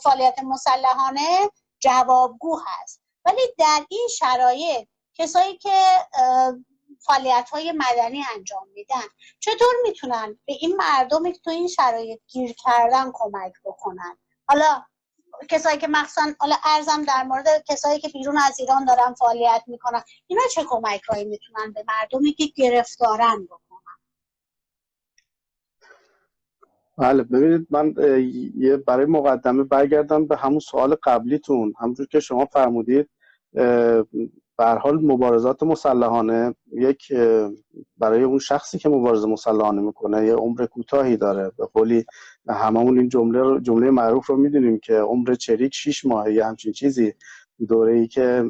Speaker 1: فعالیت مسلحانه جوابگو هست، ولی در این شرایط کسایی که فعالیت‌های مدنی انجام میدن چطور میتونن به این مردمی که تو این شرایط گیر کردن کمک بکنن؟ حالا کسایی که مخصوصا حالا ارزم در مورد کسایی که بیرون از ایران دارن فعالیت میکنن، اینا چه کمک‌هایی میتونن به مردمی که گرفتارن بکنن؟
Speaker 3: بله ببینید، من یه برای مقدمه برگردم به همون سوال قبلیتون. همونجور که شما فرمودید به هر حال مبارزات مسلحانه یک برای اون شخصی که مبارزه مسلحانه میکنه یه عمر کوتاهی داره. به قولی هممون این جمله معروف رو میدونیم که عمر چریک 6 ماهه یا همچین چیزی. دوره‌ای که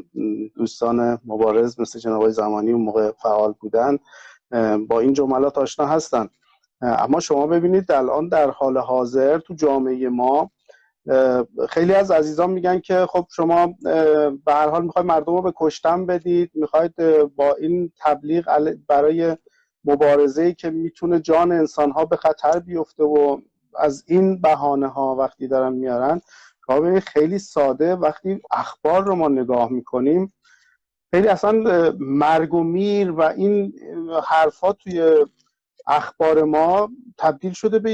Speaker 3: دوستان مبارز مثل جناب آقای زمانی اون موقع فعال بودن با این جملات آشنا هستن. اما شما ببینید الان در حال حاضر تو جامعه ما خیلی از عزیزان میگن که خب شما به هر حال میخواید مردم رو به کشتن بدید، میخواید با این تبلیغ برای مبارزه‌ای که میتونه جان انسان‌ها به خطر بیفته و از این بهانه‌ها وقتی دارن میارن. ببینید خیلی ساده وقتی اخبار رو ما نگاه میکنیم خیلی اصلا مرگ و میر و این حرفا توی اخبار ما تبدیل شده به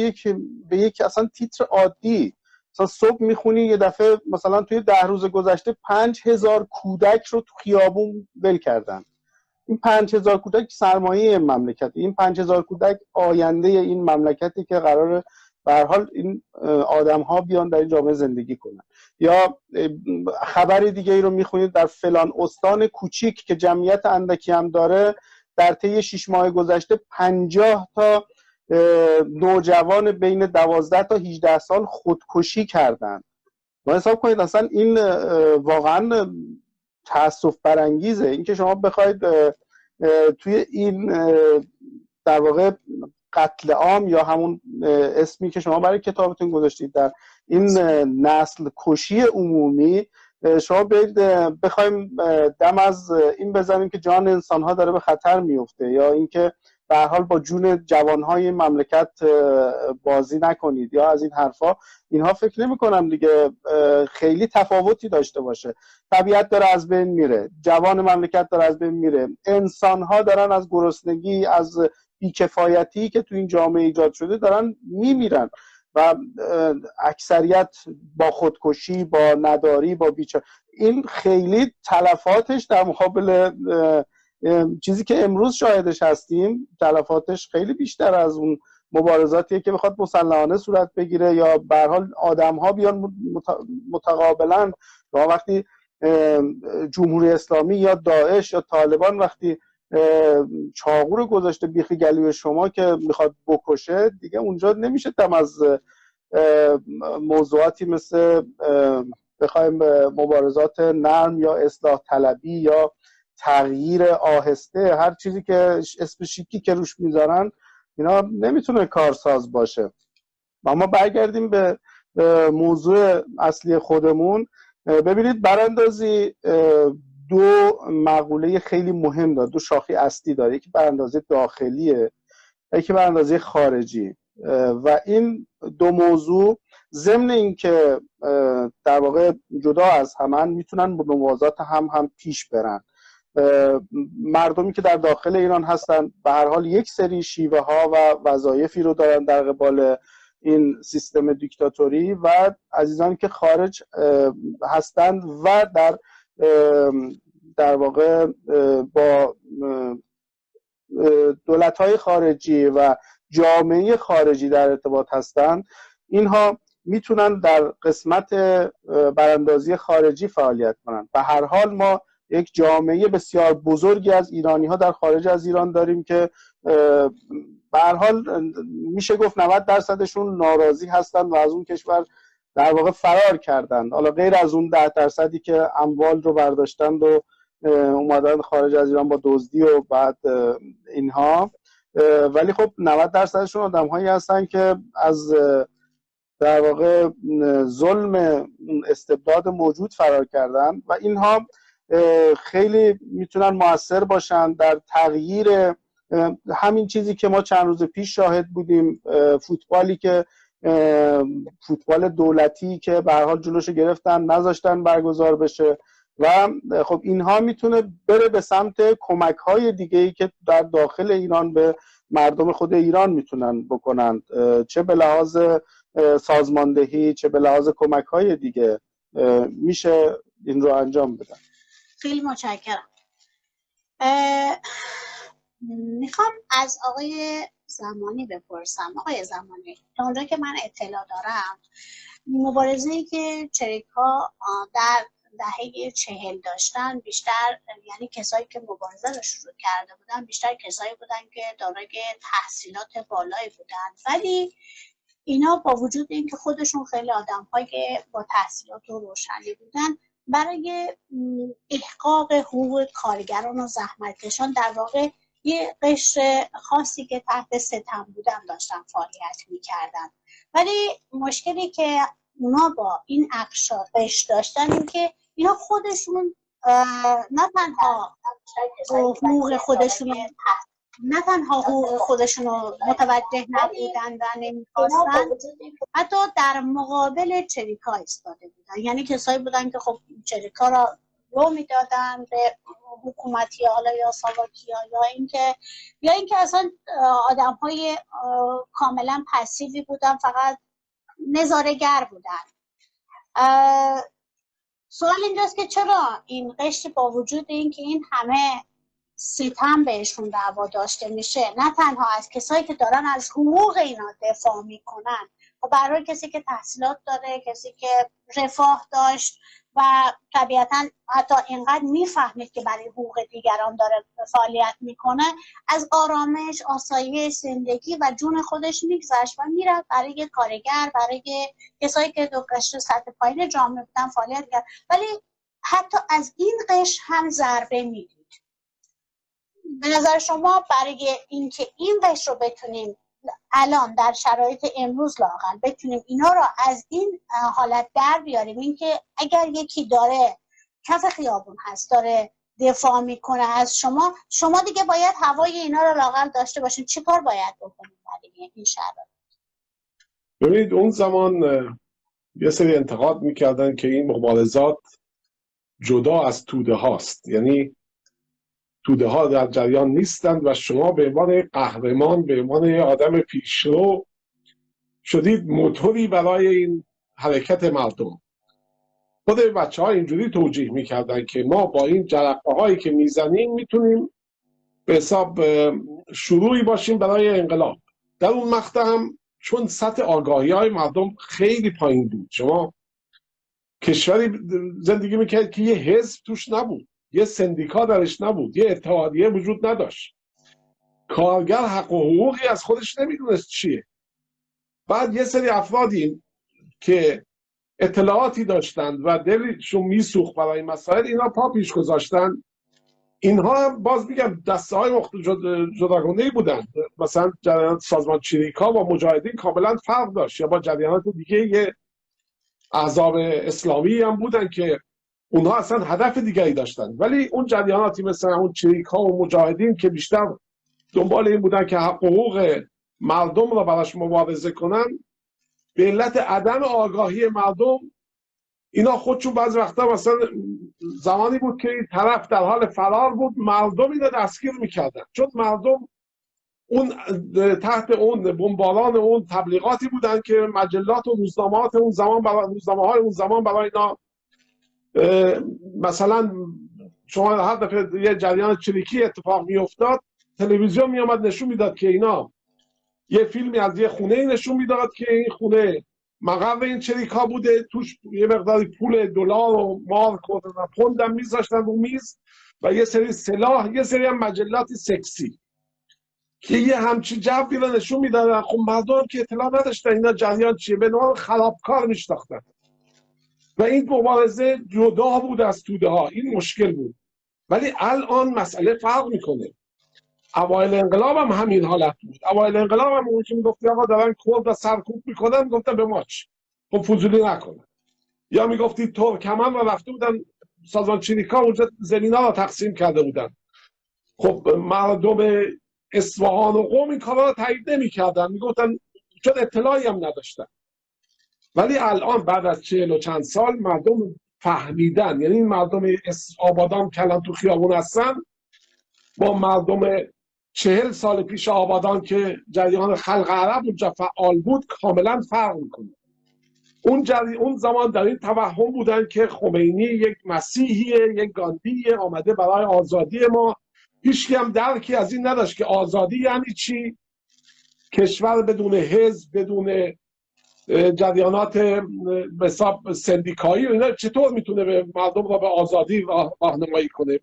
Speaker 3: یک اصلا تیتر عادی. مثلا صبح میخونی یه دفعه مثلا توی 10 روز گذشته 5000 کودک رو تو خیابون ول کردن. این 5000 کودک سرمایه این مملکت، این 5000 کودک آینده این مملکتی که قراره به هر حال این آدم ها بیان در این جامعه زندگی کنن. یا خبر دیگه ای رو میخونید در فلان استان کوچیک که جمعیت اندکی هم داره، در طی 6 ماه گذشته 50 تا نوجوان بین 12 تا 18 سال خودکشی کردن. ما حساب کنید اصلا این واقعا تأسف برانگیزه اینکه شما بخواید توی این در واقع قتل عام یا همون اسمی که شما برای کتابتون گذاشتید در این نسل کشی عمومی شما بخوایم دم از این بزنیم که جان انسان‌ها داره به خطر میفته، یا اینکه به هر حال با جون جوان‌های مملکت بازی نکنید یا از این حرفا، اینها فکر نمی‌کنم دیگه خیلی تفاوتی داشته باشه. طبیعت داره از بین میره، جوان مملکت داره از بین میره، انسان‌ها دارن از گرسنگی، از بیکفایتی که تو این جامعه ایجاد شده دارن میمیرن و اکثریت با خودکشی، با نداری، با این خیلی تلفاتش در مقابل چیزی که امروز شاهدش هستیم، تلفاتش خیلی بیشتر از اون مبارزاتیه که بخواد مسلحانه صورت بگیره یا به هر حال آدم‌ها بیان متقابلا. وقتی جمهوری اسلامی یا داعش یا طالبان وقتی چاقو رو گذاشته بیخ گلوی شما که میخواد بکشه، دیگه اونجا نمیشه دم از موضوعاتی مثل بخوایم مبارزات نرم یا اصلاح طلبی یا تغییر آهسته، هر چیزی که اسم شیکی که روش میذارن، اینا نمیتونه کارساز باشه. اما برگردیم به موضوع اصلی خودمون. ببینید براندازی دو مقوله خیلی مهم داره، دو شاخه اصلی داره، یکی براندازی داخلیه، یکی براندازی خارجی. و این دو موضوع ضمن اینکه در واقع جدا از هم میتونن به موازات هم پیش برن. مردمی که در داخل ایران هستن به هر حال یک سری شیوه ها و وظایفی رو دارن در قبال این سیستم دیکتاتوری، و عزیزانی که خارج هستند و در واقع با دولت‌های خارجی و جامعه خارجی در ارتباط هستند، اینها میتونن در قسمت براندازی خارجی فعالیت کنن. به هر حال ما یک جامعه بسیار بزرگی از ایرانی ها در خارج از ایران داریم که به هر حال میشه گفت 90% ناراضی هستند و از اون کشور در واقع فرار کردند، حالا غیر از اون 10% که اموال رو برداشتند و اومدن خارج از ایران با دزدی و بعد اینها. ولی خب 90% آدم‌هایی هستن که از در واقع ظلم استبداد موجود فرار کردن و اینها خیلی میتونن مؤثر باشن در تغییر همین چیزی که ما چند روز پیش شاهد بودیم، فوتبالی که فوتبال دولتی که به هر حال جلوشو گرفتن نذاشتن برگزار بشه، و خب اینها میتونه بره به سمت کمک‌های دیگه‌ای که در داخل ایران به مردم خود ایران میتونن بکنن، چه به لحاظ سازماندهی چه به لحاظ کمک‌های دیگه میشه این رو انجام بدن.
Speaker 1: خیلی متشکرم. میخوام از آقای زمانی بپرسم. آقای زمانی، تا اونجا که من اطلاع دارم مبارزه‌ای که چریک‌ها در دهه 40 داشتن بیشتر، یعنی کسایی که مبارزه رو شروع کرده بودن بیشتر کسایی بودن که دارای تحصیلات بالایی بودن، ولی اینا با وجود اینکه خودشون خیلی آدم‌های با تحصیلات و روشنی بودن، برای احقاق حقوق کارگران و زحمتکشان در واقع یه قشر خاصی که تحت ستم بودن داشتن فعالیت می‌کردن. ولی مشکلی که اونا با این قشر داشتن این که اینا خودشون نه تنها حقوق خودشون رو متوجه نبودن و نمی‌خواستن، حتی در مقابل چریکا ایستاده بودن. یعنی کسایی بودن که خب چریکا را رو میدادن به حکومتی حالا یا ساواکیا یا اینکه اصلا آدم‌های کاملا پسیوی بودن، فقط نظاره‌گر بودن. سوال اینجاست که چرا این قشر با وجود اینکه این همه ستم بهشون دعوا داشته میشه، نه تنها از کسایی که دارن از حقوق اینا دفاع میکنن، و برای کسی که تحصیلات داره، کسی که رفاه داشت و طبیعتا حتی اینقدر میفهمید که برای حقوق دیگران داره فعالیت میکنه، از آرامش، آسایش زندگی و جون خودش میگذشت و میرفت برای کارگر، برای کسایی که دو قشر سطح پایین جامعه بودن فعالیت کرد. ولی حتی از این قشر هم ضربه میدید. به نظر شما برای اینکه این قشر رو بتونیم الان در شرایط امروز لااقل بتونیم اینا رو از این حالت در بیاریم، اینکه اگر یکی داره کف خیابون هست داره دفاع میکنه از شما دیگه باید هوای اینا رو لااقل داشته باشین، چی کار باید بکنیم برای این شرایط؟
Speaker 2: ببینید اون زمان یه سری انتقاد میکردن که این مبارزات جدا از توده هاست، یعنی توده ها در جریان نیستند و شما به عنوان قهرمان، به عنوان آدم پیشرو شدید موتوری برای این حرکت مردم. خود بچه ها اینجوری توجیه میکردن که ما با این جرقه هایی که میزنیم میتونیم به حساب شروعی باشیم برای انقلاب. در اون مقطع هم چون سطح آگاهی های مردم خیلی پایین بود، شما کشوری زندگی میکرد که یه حزب توش نبود، یه سندیکا درش نبود، یه اتحادیه وجود نداشت، کارگر حق و حقوقی از خودش نمیدونست چیه. بعد یه سری افرادی که اطلاعاتی داشتند و دلشون میسوخت برای مسائل، اینا پا پیش گذاشتن. اینها هم باز میگم دسته های جداگانه‌ای بودند. مثلا جریانات سازمان چریکا با مجاهدین کاملا فرق داشت، یا با جریانات دیگه یه احزاب اسلامی هم بودن که اونها اصلا هدف دیگری داشتن. ولی اون جریاناتی مثل اون چریکا و مجاهدین که بیشتر دنبال این بودن که حق و حقوق مردم را براش مبارزه کنن، به علت عدم آگاهی مردم اینا خودشون بعضی وقتا مثلا زمانی بود که این طرف در حال فرار بود، مردم اینا دستگیر میکردن، چون مردم اون تحت اون بمباران اون تبلیغاتی بودن که مجلات و روزنامه‌های اون زمان برای اینا مثلا شما هر دفعه یه جریان چریکی اتفاق میافتاد، تلویزیون میامد نشون میداد که اینا یه فیلمی از یه خونه نشون میداد که این خونه مقر این چریکا بوده، توش یه مقداری پول دلار و مارک و پوند هم میذاشتن رو میز و یه سری سلاح، یه سری هم مجلات سکسی که یه همچین جوی رو نشون میدادن. خب مردم که اطلاع نداشتن اینا جریان چیه، به نوع خرابکار میشناختن و این مبارزه جدا بود از توده ها. این مشکل بود. ولی الان مسئله فرق میکنه. اوایل انقلاب هم همین حالت بود. اوایل انقلاب هم اون که میگفتی آقا دارن کرد و سرکوب میکنن، گفتن به ما چی؟ خب فضولی نکنن. یا میگفتی ترکمن و رفته بودن سازمان چریکا اونجا زمینا رو تقسیم کرده بودن، خب مردم اصفهان و قم این کارا رو تایید نمیکردن، میگفتن چون اطلاعی هم نداشتن. ولی الان بعد از 40 و چند سال مردم فهمیدن، یعنی این مردم آبادان که الان تو خیابون هستن با مردم 40 سال پیش آبادان که جریان خلق عرب اونجا فعال بود کاملا فرق میکنه. اون زمان در این توهم بودن که خمینی یک مسیحیه، یک گاندیه، آمده برای آزادی ما. هیچکی هم درکی از این نداشت که آزادی یعنی چی، کشور بدون حزب، بدون جریانات حساب سندیکایی و اینا چطور میتونه به مردم را به آزادی راهنمایی کنه؟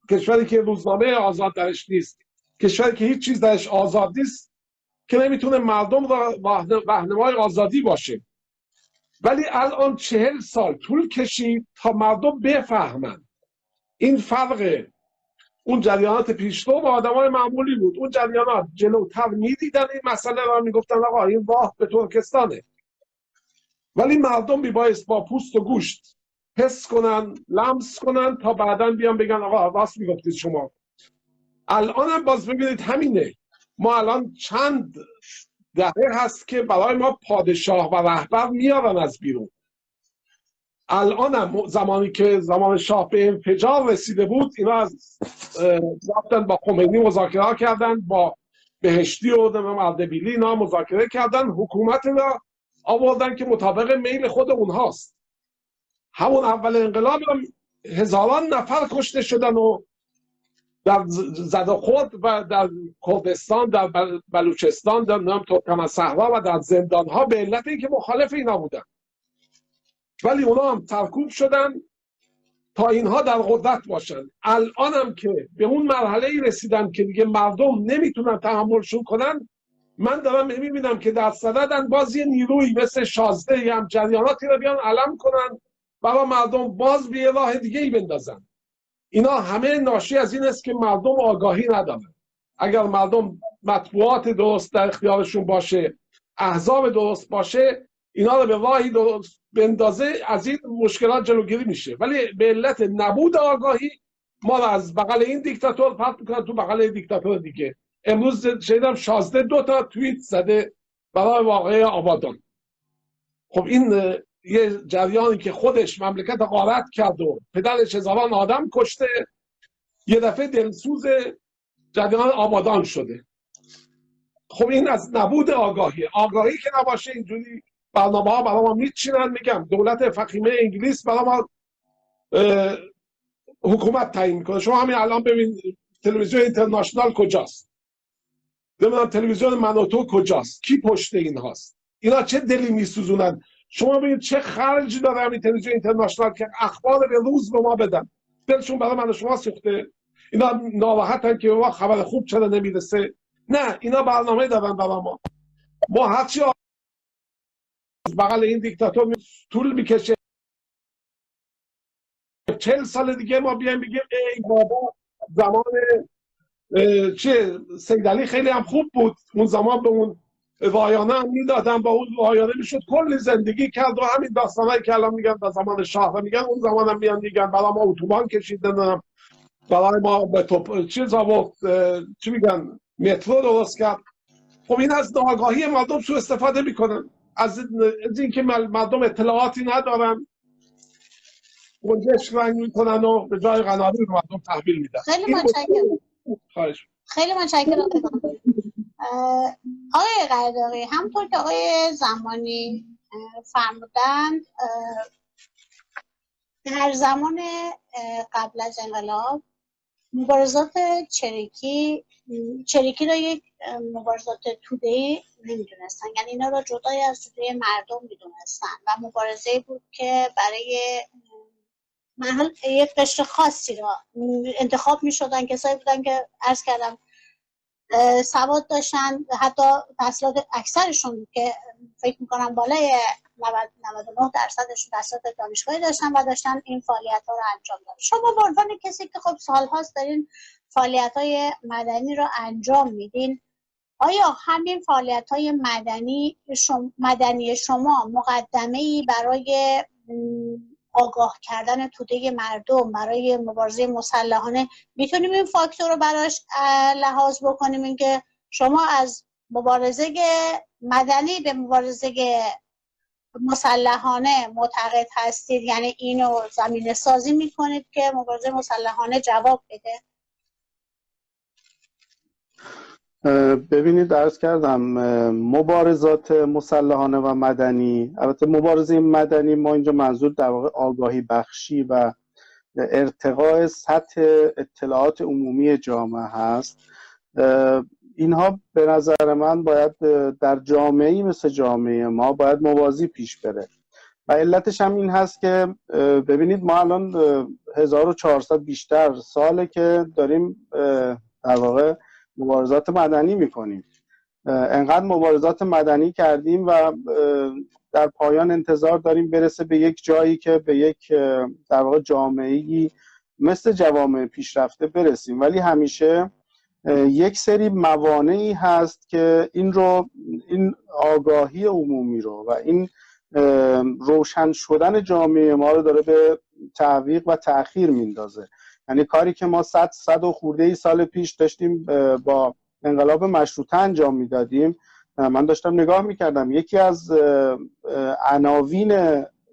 Speaker 2: کشوری که روزنامه آزاد درش نیست، کشوری که هیچ چیز درش آزاد نیست، که نمیتونه مردم را راهنمای آزادی باشه. ولی الان 40 سال طول کشید تا مردم بفهمن این فرق اون جریانات پیشرو با آدمای معمولی بود. اون جریانات جلوتر میدیدن این مسئله را، میگفتن آقا این راه به ترکستانه، ولی مردم میبایست با پوست و گوشت حس کنن، لمس کنن تا بعداً بیان بگن آقا راست میگفتید شما. الان هم باز ببینید همینه. ما الان چند دهه هست که برای ما پادشاه و رهبر میارن از بیرون. الان هم زمانی که زمان شاه به انفجار رسیده بود، اینا از رفتن با خمینی مذاکره کردن، با بهشتی و اردبیلی اینا مذاکره کردن، حکومت را آوردن که مطابق میل خود اونهاست. همون اول انقلاب هم هزاران نفر کشته شدن و در زدخود و در کردستان، در بلوچستان، در ترکمن‌صحرا و در زندانها به علت اینکه مخالف اینا بودن، ولی اونا هم سرکوب شدن تا اینها در قدرت باشن. الان هم که به اون مرحله ای رسیدن که دیگه مردم نمیتونن تحملشون کنن، من دارم میبینم که در صددن باز یه نیروی مثل شازده یا هم جریاناتی رو بیان علم کنن برای مردم باز به یه راه دیگه ای بندازن. اینا همه ناشی از این است که مردم آگاهی ندارن. اگر مردم مطبوعات درست در اختیارشون باشه، احزاب درست باشه، اینا رو به راهی درست بندازه، از این مشکلات جلوگیری میشه. ولی به علت نبود آگاهی ما رو از بغل این دیکتاتور پرت میکنن تو بغل دیکتاتور دیگه. امروز شنیدم شازده 2 تا توییت زده برای واقعه آبادان. خب این یه جریانی که خودش مملکت غارت کرد و پدرش هزاران آدم کشته، یه دفعه دلسوز جریان آبادان شده. خب این از نبود آگاهی که نباشه اینجوری برنامه ها برای ما میچینن. میگم دولت فخیمه انگلیس برای ما حکومت تعیین میکنه. شما همین الان ببین تلویزیون اینترنشنال کجاست، ببینم تلویزیون منوتو کجاست، کی پشت این هاست، اینا چه دلی میسوزونن. شما ببینید چه خرجی داره همین تلویزیون اینترنشنال که اخبار به روز به ما بدن. دلشون برای من و شما سوخته. اینا ناراحتن که به ما خبر خوب چرا نمیرسه. نه، اینا برنامه دارن برای ما. ما هرچی بغل این دیکتاتور طول میکشه 40 سال دیگه ما بیایم بگیم ای بابا زمان سید علی خیلی هم خوب بود، اون زمان به اون رایانه هم میدادن، با اون رایانه میشد کلی زندگی کرد. و همین داستانهایی که الان میگن در زمان شاه میگن، اون زمان هم میان میگن برای ما اتوبان کشید، نمیدونم برای ما به چیز آورد، چی میگن، مترو درست کرد. خب این از ناآگاهی مردم سوء استفاده میکنن، از اینکه مردم اطلاعاتی ندارن گنجشک رنگ میکنن و به جای قناری رو مردم تحویل میدن.
Speaker 1: خیلی متشکرم.
Speaker 2: خواهش.
Speaker 1: خیلی متشکرم. آقای قرداغی، همونطور که آقای زمانی فرمودن، در زمان قبل از انقلاب مبارزات چریکی را یک مبارزات توده‌ای نمیدونستن، یعنی اینا را جدای از توده مردم میدونستن و مبارزه بود که برای محل یک قشر خاصی را انتخاب میشدن. کسایی بودن که عرض کردم سواد داشتن، حتی تحصیلات اکثرشون که فکر میکنم بالای 99%شون تحصیلات دانشگاهی داشتن و داشتن این فعالیت ها رو انجام دادن. شما به عنوان کسی که خب سالهاست دارین فعالیت های مدنی رو انجام میدین، آیا همین فعالیت های مدنی شما مقدمه‌ای برای آگاه کردن توده مردم برای مبارزه مسلحانه میتونیم این فاکتور رو براش لحاظ بکنیم، اینکه شما از مبارزه مدنی به مبارزه مسلحانه معتقد هستید، یعنی اینو زمینه سازی میکنید که مبارزه مسلحانه جواب بده؟
Speaker 3: ببینید عرض کردم مبارزات مسلحانه و مدنی، البته مبارزه مدنی ما اینجا منظور در واقع آگاهی بخشی و ارتقاء سطح اطلاعات عمومی جامعه هست. اینها به نظر من باید در جامعه‌ای مثل جامعه ما باید موازی پیش بره و علتش هم این هست که ببینید ما الان 1400 بیشتر ساله که داریم در واقع مبارزات مدنی میکنیم. انقدر مبارزات مدنی کردیم و در پایان انتظار داریم برسه به یک جایی که به یک در واقع جامعه‌ای مثل جوامع پیشرفته برسیم، ولی همیشه یک سری موانعی هست که این آگاهی عمومی رو و این روشن شدن جامعه ما رو داره به تعویق و تأخیر میندازه. یعنی کاری که ما 100 و خورده سال پیش داشتیم با انقلاب مشروطه انجام میدادیم، من داشتم نگاه میکردم یکی از عناوین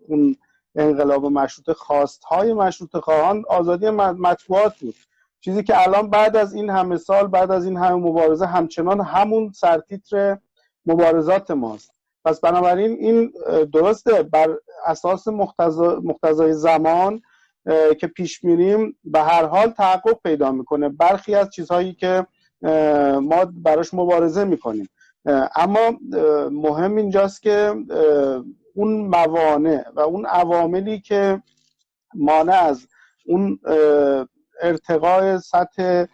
Speaker 3: اون انقلاب مشروطه، خواستهای مشروطه خواهان آزادی مطبوعات بود، چیزی که الان بعد از این همه سال، بعد از این همه مبارزه همچنان همون سرتیتر مبارزات ماست. پس بنابراین این درسته بر اساس مقتضای زمان که پیش میریم به هر حال تحقق پیدا میکنه، برخی از چیزهایی که ما براش مبارزه میکنیم. اما مهم اینجاست که اون موانع و اون عواملی که مانع از اون ارتقای سطح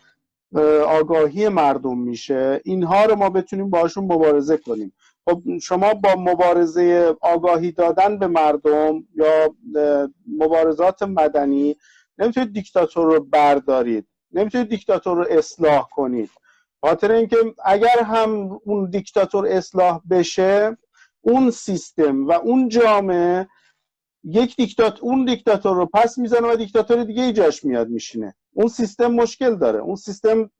Speaker 3: آگاهی مردم میشه، اینها رو ما بتونیم باشون مبارزه کنیم. خب شما با مبارزه آگاهی دادن به مردم یا مبارزات مدنی نمیتونید دیکتاتور رو بردارید، نمیتونید دیکتاتور رو اصلاح کنید. خاطر اینکه اگر هم اون دیکتاتور اصلاح بشه، اون سیستم و اون جامعه اون دیکتاتور رو پس میزنه و دیکتاتور دیگه ای جاش میاد میشینه. اون سیستم مشکل داره، اون سیستم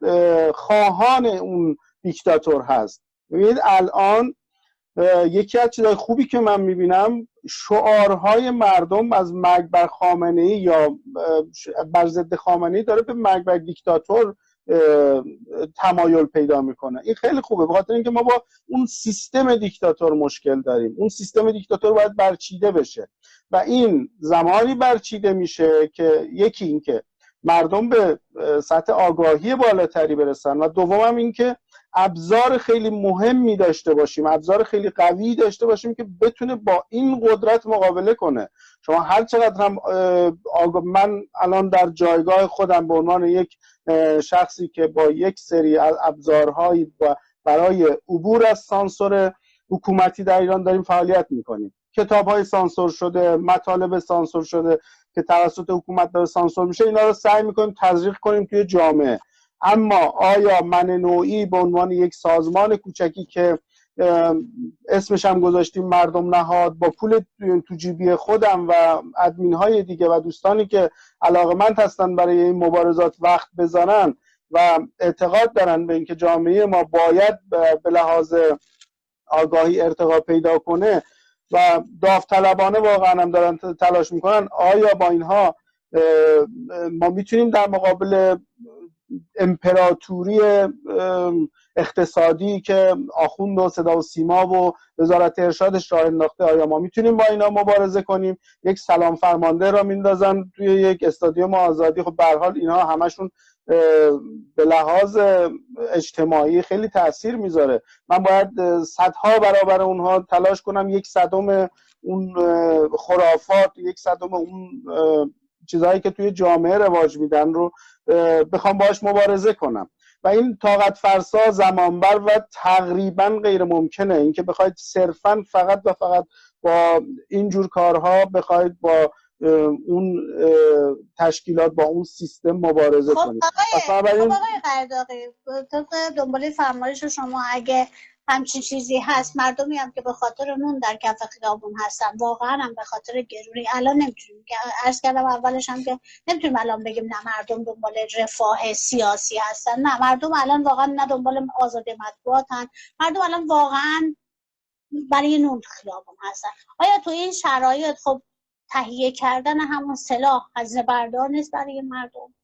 Speaker 3: خواهان اون دیکتاتور هست. ببینید الان یکی از چیزهای خوبی که من میبینم شعارهای مردم از مرگ بر خامنه‌ای یا بر ضد خامنه‌ای داره به مرگ بر دیکتاتور تمایل پیدا میکنه. این خیلی خوبه، بخاطر اینکه ما با اون سیستم دیکتاتور مشکل داریم. اون سیستم دیکتاتور باید برچیده بشه و این زمانی برچیده میشه که یکی این که مردم به سطح آگاهی بالاتری برسن و دوم این که ابزار خیلی مهمی داشته باشیم، ابزار خیلی قوی داشته باشیم که بتونه با این قدرت مقابله کنه. شما هر چقدر هم من الان در جایگاه خودم به عنوان یک شخصی که با یک سری از ابزارهایی برای عبور از سانسور حکومتی در ایران داریم فعالیت میکنیم، کتاب‌های سانسور شده، مطالب سانسور شده که توسط حکومت داره سانسور میشه، اینا رو سعی میکنیم تزریق کنیم توی جامعه. اما آیا من نوعی به عنوان یک سازمان کوچکی که اسمش هم گذاشتیم مردم نهاد، با پول تو جیبی خودم و ادمین های دیگه و دوستانی که علاقه‌مند هستن برای این مبارزات وقت بذارن و اعتقاد دارن به اینکه جامعه ما باید به لحاظ آگاهی ارتقا پیدا کنه و داوطلبانه واقعا هم دارن تلاش میکنن، آیا با اینها ما میتونیم در مقابل امپراتوری اقتصادی که آخوند و صدا و سیما و وزارت ارشادش راه انداخته، آیا ما میتونیم با اینا مبارزه کنیم؟ یک سلام فرمانده را میندازن توی یک استادیوم آزادی. خب به هر حال اینا همشون به لحاظ اجتماعی خیلی تأثیر میذاره. من باید صدها برابر اونها تلاش کنم، یک صدم اون خرافات، یک صدم اون چیزهایی که توی جامعه رواج میدن رو بخوام باهاش مبارزه کنم و این طاقت فرسا، زمانبر و تقریبا غیر ممکنه. اینکه بخواید صرفا فقط و فقط با اینجور کارها بخواید با اون تشکیلات، با اون سیستم مبارزه کنید.
Speaker 1: خب آقای قرداقی، طبق دنبال فرمایش شما اگه همچین چیزی هست، مردمی هم که به خاطر نون در کف خیابون هستن، واقعا هم به خاطر گرونی، الان نمیتونیم که عرض کردم اولش هم که نمیتونیم الان بگیم نه مردم دنبال رفاه سیاسی هستن، نه مردم الان واقعا نه دنبال آزادی مطبوعاتن، مردم الان واقعا برای نون خیابون هستن. آیا تو این شرایط خب تهیه کردن همون سلاح هزینه بردار نیست برای مردم؟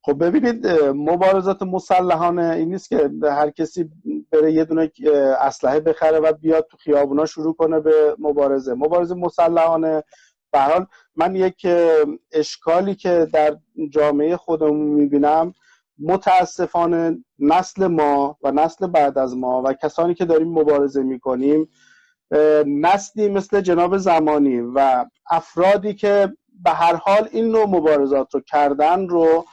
Speaker 3: خب ببینید، مبارزات مسلحانه این نیست که هر کسی بره یه دونه اسلحه بخره و بیاد تو خیابونا شروع کنه به مبارزه. مبارزه مسلحانه به هر حال من یک اشکالی که در جامعه خودمون میبینم، متاسفانه نسل ما و نسل بعد از ما و کسانی که داریم مبارزه میکنیم، نسلی مثل جناب زمانی و افرادی که به هر حال این نوع مبارزات رو کردن رو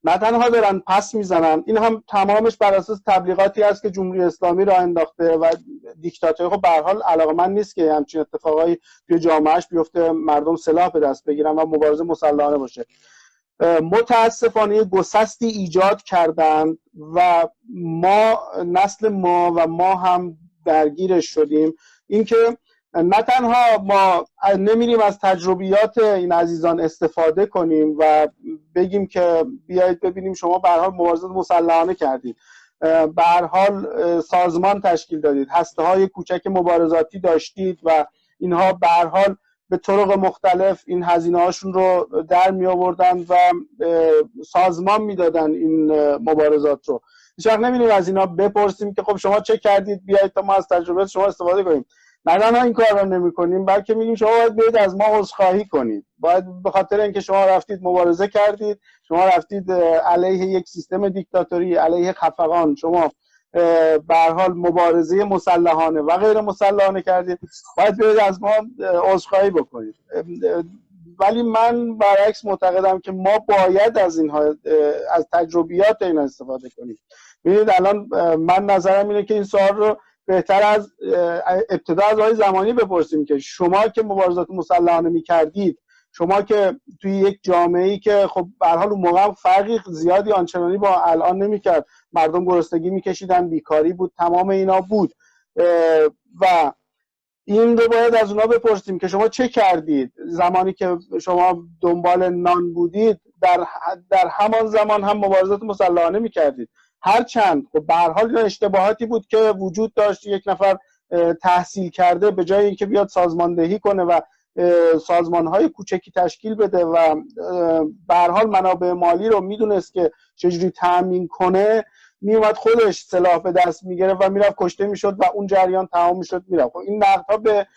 Speaker 3: نه تنها دارن پس میزنن، این هم تمامش بر اساس تبلیغاتی است که جمهوری اسلامی راه انداخته و دیکتاتوری. خب به هر حال علاقه‌مند نیست که همچین اتفاقایی توی جامعهش بیفته، مردم سلاح به دست بگیرن و مبارزه مسلحانه باشه. متاسفانه گسستی ایجاد کردن و ما، نسل ما و ما هم درگیرش شدیم. اینکه نه تنها ما نمیریم از تجربیات این عزیزان استفاده کنیم و بگیم که بیایید ببینیم شما به هر حال مبارزات مسلحانه کردید، به هر حال سازمان تشکیل دادید، هسته‌های کوچک مبارزاتی داشتید و اینها به هر حال به طرق مختلف این هزینه‌هاشون رو در می آوردن و سازمان میدادن این مبارزات رو. هیچ وقت نمی‌ریم از اینا بپرسیم که خب شما چه کردید، بیایید تا ما از تجربیات شما استفاده کنیم. نه تنها این کار رو نمی‌کنیم، بلکه میگیم شما باید برید از ما عذرخواهی کنید. باید به خاطر اینکه شما رفتید مبارزه کردید، شما رفتید علیه یک سیستم دیکتاتوری، علیه خفقان، شما به هر حال مبارزه مسلحانه و غیر مسلحانه کردید، باید برید از ما عذرخواهی بکنید. ولی من برعکس معتقدم که ما باید از اینها، از تجربیات اینا استفاده کنیم. ببینید الان من نظرم اینه که این سوال رو بهتر از ابتدا از آقای زمانی بپرسیم که شما که مبارزات مسلحانه می‌کردید، شما که توی یک جامعه‌ای که خب به هر حال اون موقع فرقی زیادی آنچنانی با الان نمی‌کرد، مردم گرسنگی می‌کشیدن، بیکاری بود، تمام اینا بود، و این رو باید از اونا بپرسیم که شما چه کردید زمانی که شما دنبال نان بودید، در همان زمان هم مبارزات مسلحانه می‌کردید. هرچند خب به هر حال اشتباهاتی بود که وجود داشت، یک نفر تحصیل کرده به جای اینکه بیاد سازماندهی کنه و سازمان‌های کوچکی تشکیل بده و به هر حال منابع مالی رو میدونست که چجوری تامین کنه، میومد خودش سلاح به دست میگرفت و میرفت کشته میشد و اون جریان تمام میشد میرفت. این نقدها به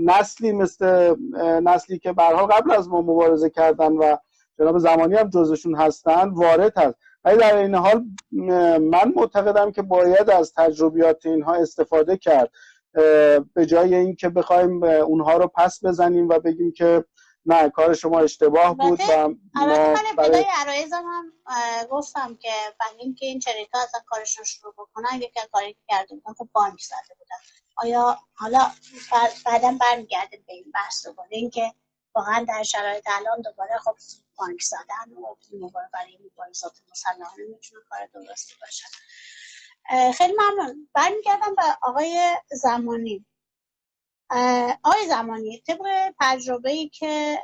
Speaker 3: نسلی مثل نسلی که به هر حال قبل از ما مبارزه کردن و جناب زمانی هم جزشون هستن وارد هست. ولی در این حال من معتقدم که باید از تجربیات اینها استفاده کرد، به جای اینکه بخوایم اونها رو پس بزنیم و بگیم که نه کار شما اشتباه بود. و
Speaker 1: من ابتدای عرایزم هم گفتم که برای اینکه این چریک‌ها اصلا کارشون شروع بکنن، یکی از کاری که کرده بودن خب بانک زده بودن. آیا حالا بعداً برمیگرده به این بحث دوباره اینکه واقعا در شرایط الان دوباره خب بانک زدن و برای مبارزات مسلحانه میتونه کار درستی باشه. خیلی ممنون. برمیگردم به آقای زمانی. آقای زمانی، طبق تجربه‌ای که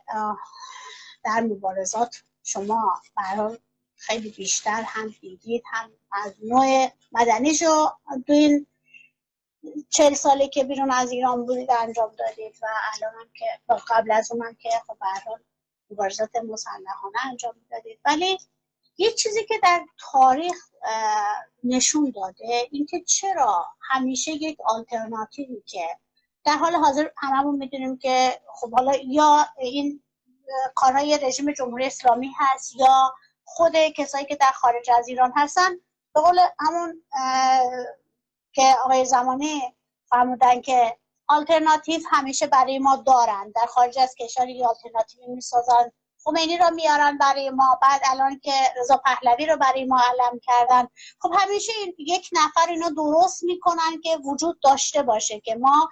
Speaker 1: در مبارزات شما برای خیلی بیشتر هم دیدید، هم از نوع مدنیشو تو این 40 ساله که بیرون از ایران بودید انجام دادید و الان هم که قبل از اونم که خب برای مبارزات مسلحانه انجام دادید، ولی یه چیزی که در تاریخ نشون داده اینکه چرا همیشه یک آلترناتیوی که در حال حاضر هممون میدونیم که خب حالا یا این کارهای رژیم جمهوری اسلامی هست یا خود کسایی که در خارج از ایران هستن، به قول همون که آقای زمانی فرمودن که آلترناتیو همیشه برای ما دارن، در خارج از کشور یه آلترناتیو میسازن، خمینی رو میارن برای ما، بعد الان که رضا پهلوی رو برای ما علم کردن، خب همیشه یک نفر اینو درست میکنن که وجود داشته باشه که ما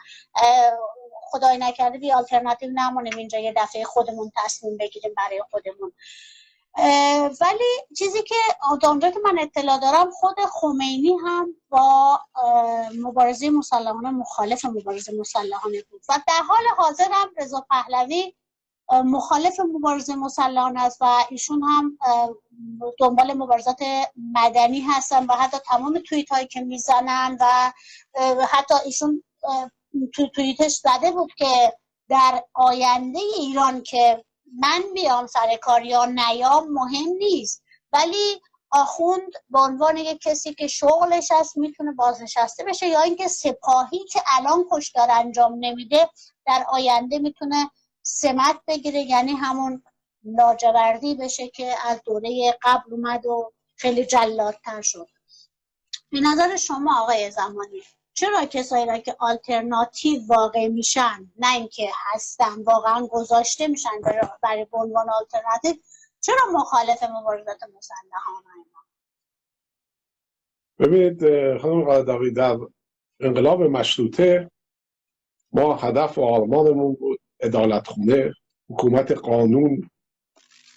Speaker 1: خدای نکرده بی آلترناتیو نمونیم اینجا یه دفعه خودمون تصمیم بگیریم برای خودمون. ولی چیزی که آنجا که من اطلاع دارم خود خمینی هم با مبارزه مسلحانه مخالف مبارزه مسلحانه بود و در حال حاضر هم رضا پهلوی مخالف مبارزه مسلحانه است و ایشون هم دنبال مبارزات مدنی هستن و حتی تمام توییت هایی که میزنن و حتی ایشون توییتش زده بود که در آینده ایران که من بیام سر کار یا نیام مهم نیست، ولی آخوند به عنوان یک کسی که شغلش هست میتونه بازنشسته بشه، یا اینکه سپاهی که الان کشتار انجام نمیده در آینده میتونه سمت بگیره، یعنی همون لاجوردی بشه که از دوره قبل اومد و خیلی جلادتر شد. به نظر شما آقای زمانی چرا کسایی را که آلترناتیو واقع میشن، نه اینکه هستن واقعا گذاشته میشن برای به عنوان آلترناتیو، چرا مخالف مبارزات مسلحانه؟
Speaker 2: ببینید خانم قادقی، در انقلاب مشروطه ما هدف و آرمانمون بود عدالتخونه، حکومت قانون،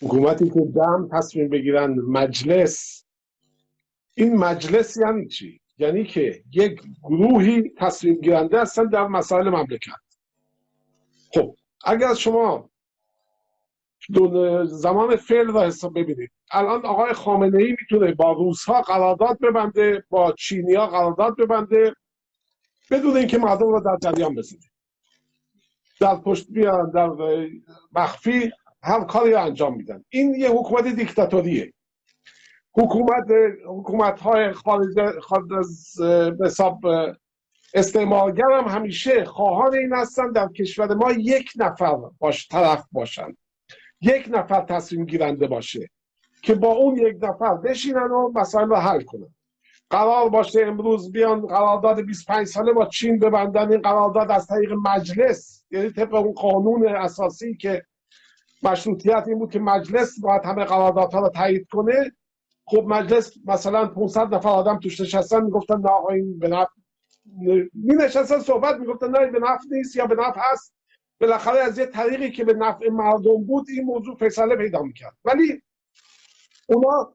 Speaker 2: حکومتی که جمع تصمیم بگیرن، مجلس. این مجلس یعنی چی؟ یعنی که یک گروهی تصمیم گیرنده هستن در مسائل مملکت. خب اگر شما زمان فعل را حساب ببینید، الان آقای خامنه ای میتونه با روس‌ها قرارداد ببنده، با چینی‌ها قرارداد ببنده بدون اینکه مردم رو در جریان بذاره، در پشت بیان، در مخفی هر کاری رو انجام میدن. این یه حکومت دیکتاتوریه. حکومت های خارج از حساب استعمارگر هم همیشه خواهان این هستن در کشور ما یک نفر طرف باشن، یک نفر تصمیم گیرنده باشه که با اون یک نفر بشینن و مسائل رو حل کنن. قرار باشه امروز بیان قرارداد 25 ساله با چین ببندن، این قرارداد از طریق مجلس، یعنی طبق اون قانون اساسی که مشروطیت این بود که مجلس باید همه قراردادها رو تایید کنه. خب مجلس مثلا 500 نفر آدم توش نشستن، میگفتن نه آقا این به نفع، نشستن صحبت میگفتن نه این به نفع نیست یا به نفع هست. بالاخره از یه طریقی که به نفع مردم بود این موضوع فیصله پیدا میکرد. ولی اونا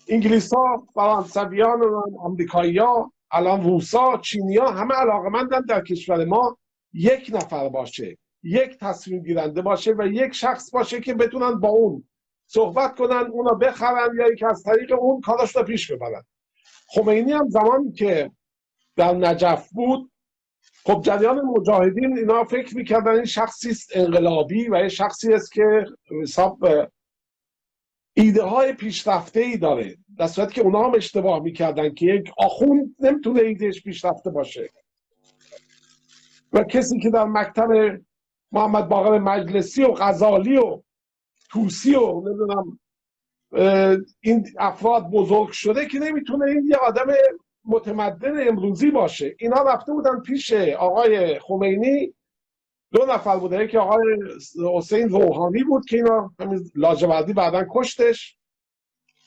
Speaker 2: انگلیس‌ها، فرانسویان، آمریکایی‌ها، الان روسا، چینی‌ها همه علاقه‌مندن در کشور ما یک نفر باشه، یک تصمیم گیرنده باشه و یک شخص باشه که بتونن با اون صحبت کنن، اونا بخرن یا یک از طریق اون کارش رو پیش ببرن. خمینی هم زمانی که در نجف بود، خب جریان مجاهدین اینا فکر می‌کردن این شخصی است انقلابی و یه شخصی است که حساب ایده های پیشرفته ای داره، در صورتی که اونا هم اشتباه میکردن که یک آخوند نمیتونه ایدهش پیشرفته باشه. و کسی که در مکتب محمد باقر مجلسی و غزالی و طوسی و نمیدونم این افراد بزرگ شده که نمیتونه این یه آدم متمدن امروزی باشه. اینا رفته بودن پیش آقای خمینی، دو نفر بوده، یکی آقای حسین روحانی بود که اینا لاجوردی بعداً کشتش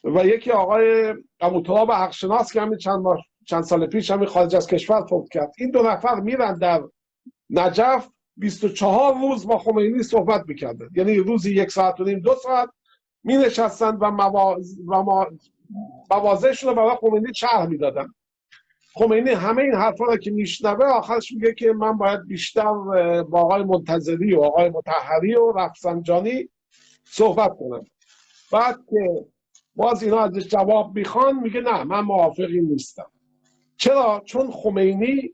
Speaker 2: و یکی آقای ابوتراب حقشناس که همین چند سال پیش همین خارج از کشور فوت کرد. این دو نفر میرن در نجف 24 روز با خمینی صحبت میکردن، یعنی روزی 1 ساعت و نیم 2 ساعت می نشستن و موازهشون رو برای خمینی شرح میدادن. خمینی همه این حرفا رو که میشنوه آخرش میگه که من باید بیشتر با آقای منتظری و آقای مطهری و رفسنجانی صحبت کنم. بعد که باز اینا ازش جواب میخوان میگه نه من موافقی نیستم. چرا؟ چون خمینی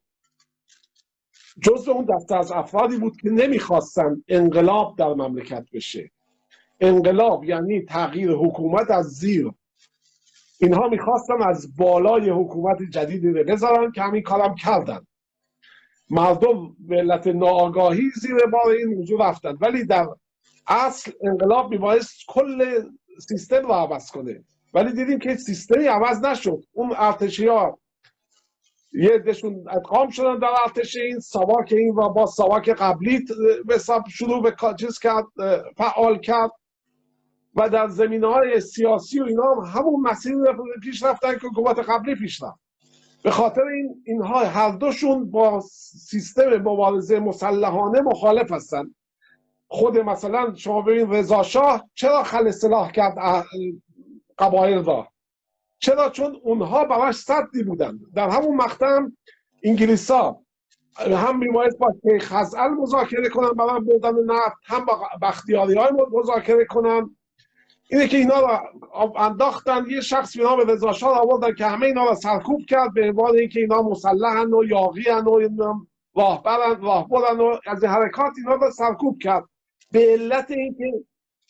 Speaker 2: جزء اون دسته از افرادی بود که نمیخواستن انقلاب در مملکت بشه. انقلاب یعنی تغییر حکومت از زیر. اینها میخواستن از بالای حکومت جدیدی رو بذارن که همین کارم کردن. مردم به علت ناآگاهی زیر بار این موضوع رفتن، ولی در اصل انقلاب میبایست کل سیستم رو عوض کنه، ولی دیدیم که سیستمی عوض نشد. اون ارتشی ها یه عدهشون ادغام شدن در ارتش این، ساواک این و با ساواک قبلی به شروع به چیز کرد، فعال کرد و در زمینه‌های سیاسی و اینا همون مسیر پیش رفتن که حکومت قبلی پیش رفت. به خاطر اینها هر دوشون با سیستم مبارزه مسلحانه مخالف هستن. خود مثلا شما ببین رضا شاه چرا خل سلاح کرد قبایل را؟ چرا؟ چون اونها براش صدی بودن. در همون مقطع انگلیسا هم میبایست با شیخ خزعل مذاکره کنن برای بردن نفت، هم با بختیاری‌های مذاکره کنن. اینه که اینا رو انداختن، یه شخص به نام رضا شاه آوردن که همه اینا رو سرکوب کرد به عنوان اینکه اینا مسلحن و یاغی‌ان و راهبرن و از حرکات اینا رو سرکوب کرد به علت اینکه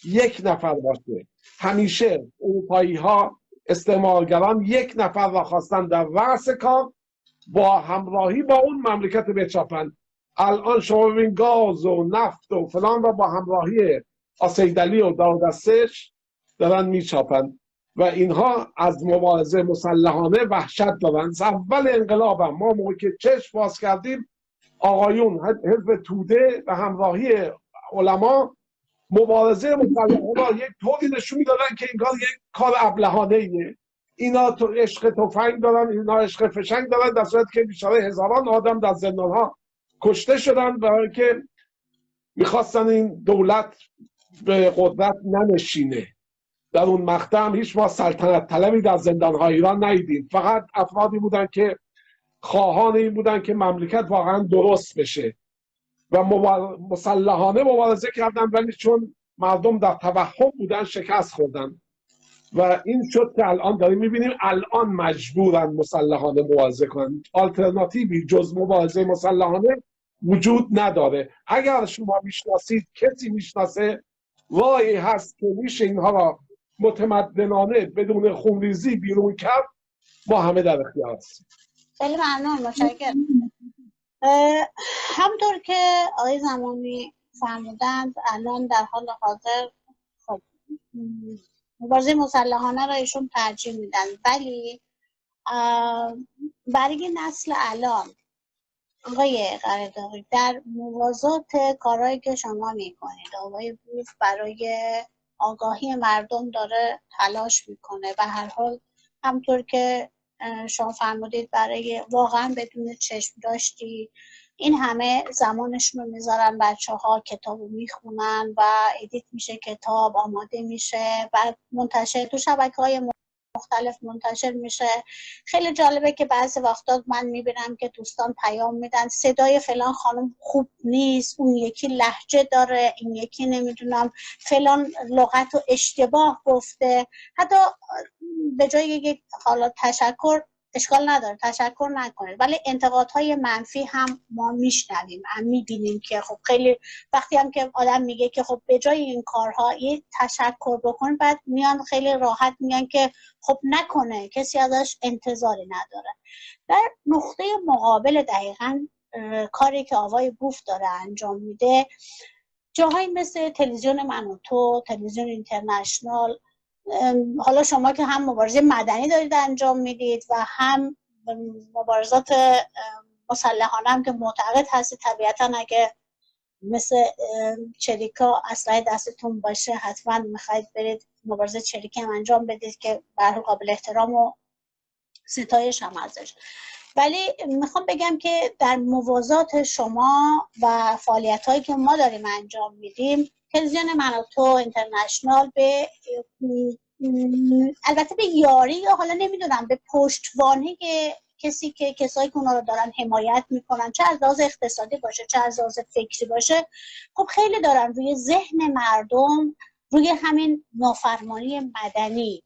Speaker 2: یک نفر باشه. همیشه اروپایی‌ها استعمارگران یک نفر را خواستن در رأس کار با همراهی با اون مملکت بچاپن. الان شما ببین گاز و نفت و فلان را با همراهی آسیدلی و دارودستش دارن میچاپن و اینها از مبارزه مسلحانه وحشت دارن. اول انقلاب هم ما موقع که چشم باز کردیم آقایون حزب توده و همراهی علما مبارزه مسلحانه را یک طوری نشون میدادن که انگار یک کار ابلهانه ایه. اینا تو عشق تفنگ دارن، اینا عشق فشنگ دارن، در صورتی که بیچاره هزاران آدم در زندانها کشته شدن برای که میخواستن این دولت به قدرت ننشینه. در اون مقطع هم هیچ ما سلطنت طلبی در زندانهای ایران ندیدیم، فقط افرادی بودن که خواهان این بودن که مملکت واقعا درست بشه و مسلحانه مبارزه کردن، ولی چون مردم در توهم بودن شکست خوردن و این شد که الان داریم میبینیم الان مجبورن مسلحانه مبارزه کنن. آلترناتیوی جز مبارزه مسلحانه وجود نداره. اگر شما میشناسید، کسی میشناسه راهی هست که میشه اینها را متمدنانه بدون خونریزی بیرون کرد، ما همه در اختیار هستیم.
Speaker 1: خیلی ممنون، متشکرم. همطور که آقای زمانی فرمودند الان در حال حاضر خب مبارزه مسلحانه را ایشون ترجیح میدن، ولی برای نسل الان آقای قره‌داغی در موازات کارهایی که شما میکنید، آقای بوف برای آگاهی مردم داره تلاش میکنه و هر حال همطور که شما فرمودید برای واقعا بدون چشم داشتی این همه زمانشون رو میذارن، بچه ها کتاب رو میخونن و ادیت میشه، کتاب آماده میشه و منتشر تو شبکه‌های مختلف منتشر میشه. خیلی جالبه که بعضی وقتا من میبینم که دوستان پیام میدن صدای فلان خانم خوب نیست، اون یکی لهجه داره، این یکی نمیدونم فلان لغت رو اشتباه گفته. حتی به جای یک حالا تشکر اشکال نداره، تشکر نکنید، ولی انتقادهای منفی هم ما میشنویم، میبینیم که خب خیلی وقتی هم که آدم میگه که خب به جای این کارها یه تشکر بکن، بعد میان خیلی راحت میگن که خب نکنه، کسی ازش انتظاری نداره. در نقطه مقابل دقیقاً کاری که آقای بوف داره انجام میده، جاهایی مثل تلویزیون من و تو، تلویزیون اینترنشنال، حالا شما که هم مبارزه مدنی دارید انجام میدید و هم مبارزات مسلحانه هم که معتقد هستید، طبیعتا اگه مثل چریکا اسلحه دستتون باشه حتما میخواید برید مبارزه چریکی هم انجام بدید که به هر حال قابل احترام و ستایش هم ازش. ولی میخوام بگم که در موازات شما و فعالیت‌هایی که ما داریم انجام میدیم، تلویزیون من و تو اینترنشنال به البته به یاری یا حالا نمیدونم به پشتوانه کسایی که اونا رو دارن حمایت میکنن، چه از لحاظ اقتصادی باشه چه از لحاظ فکری باشه، خب خیلی دارن روی ذهن مردم، روی همین نافرمانی مدنی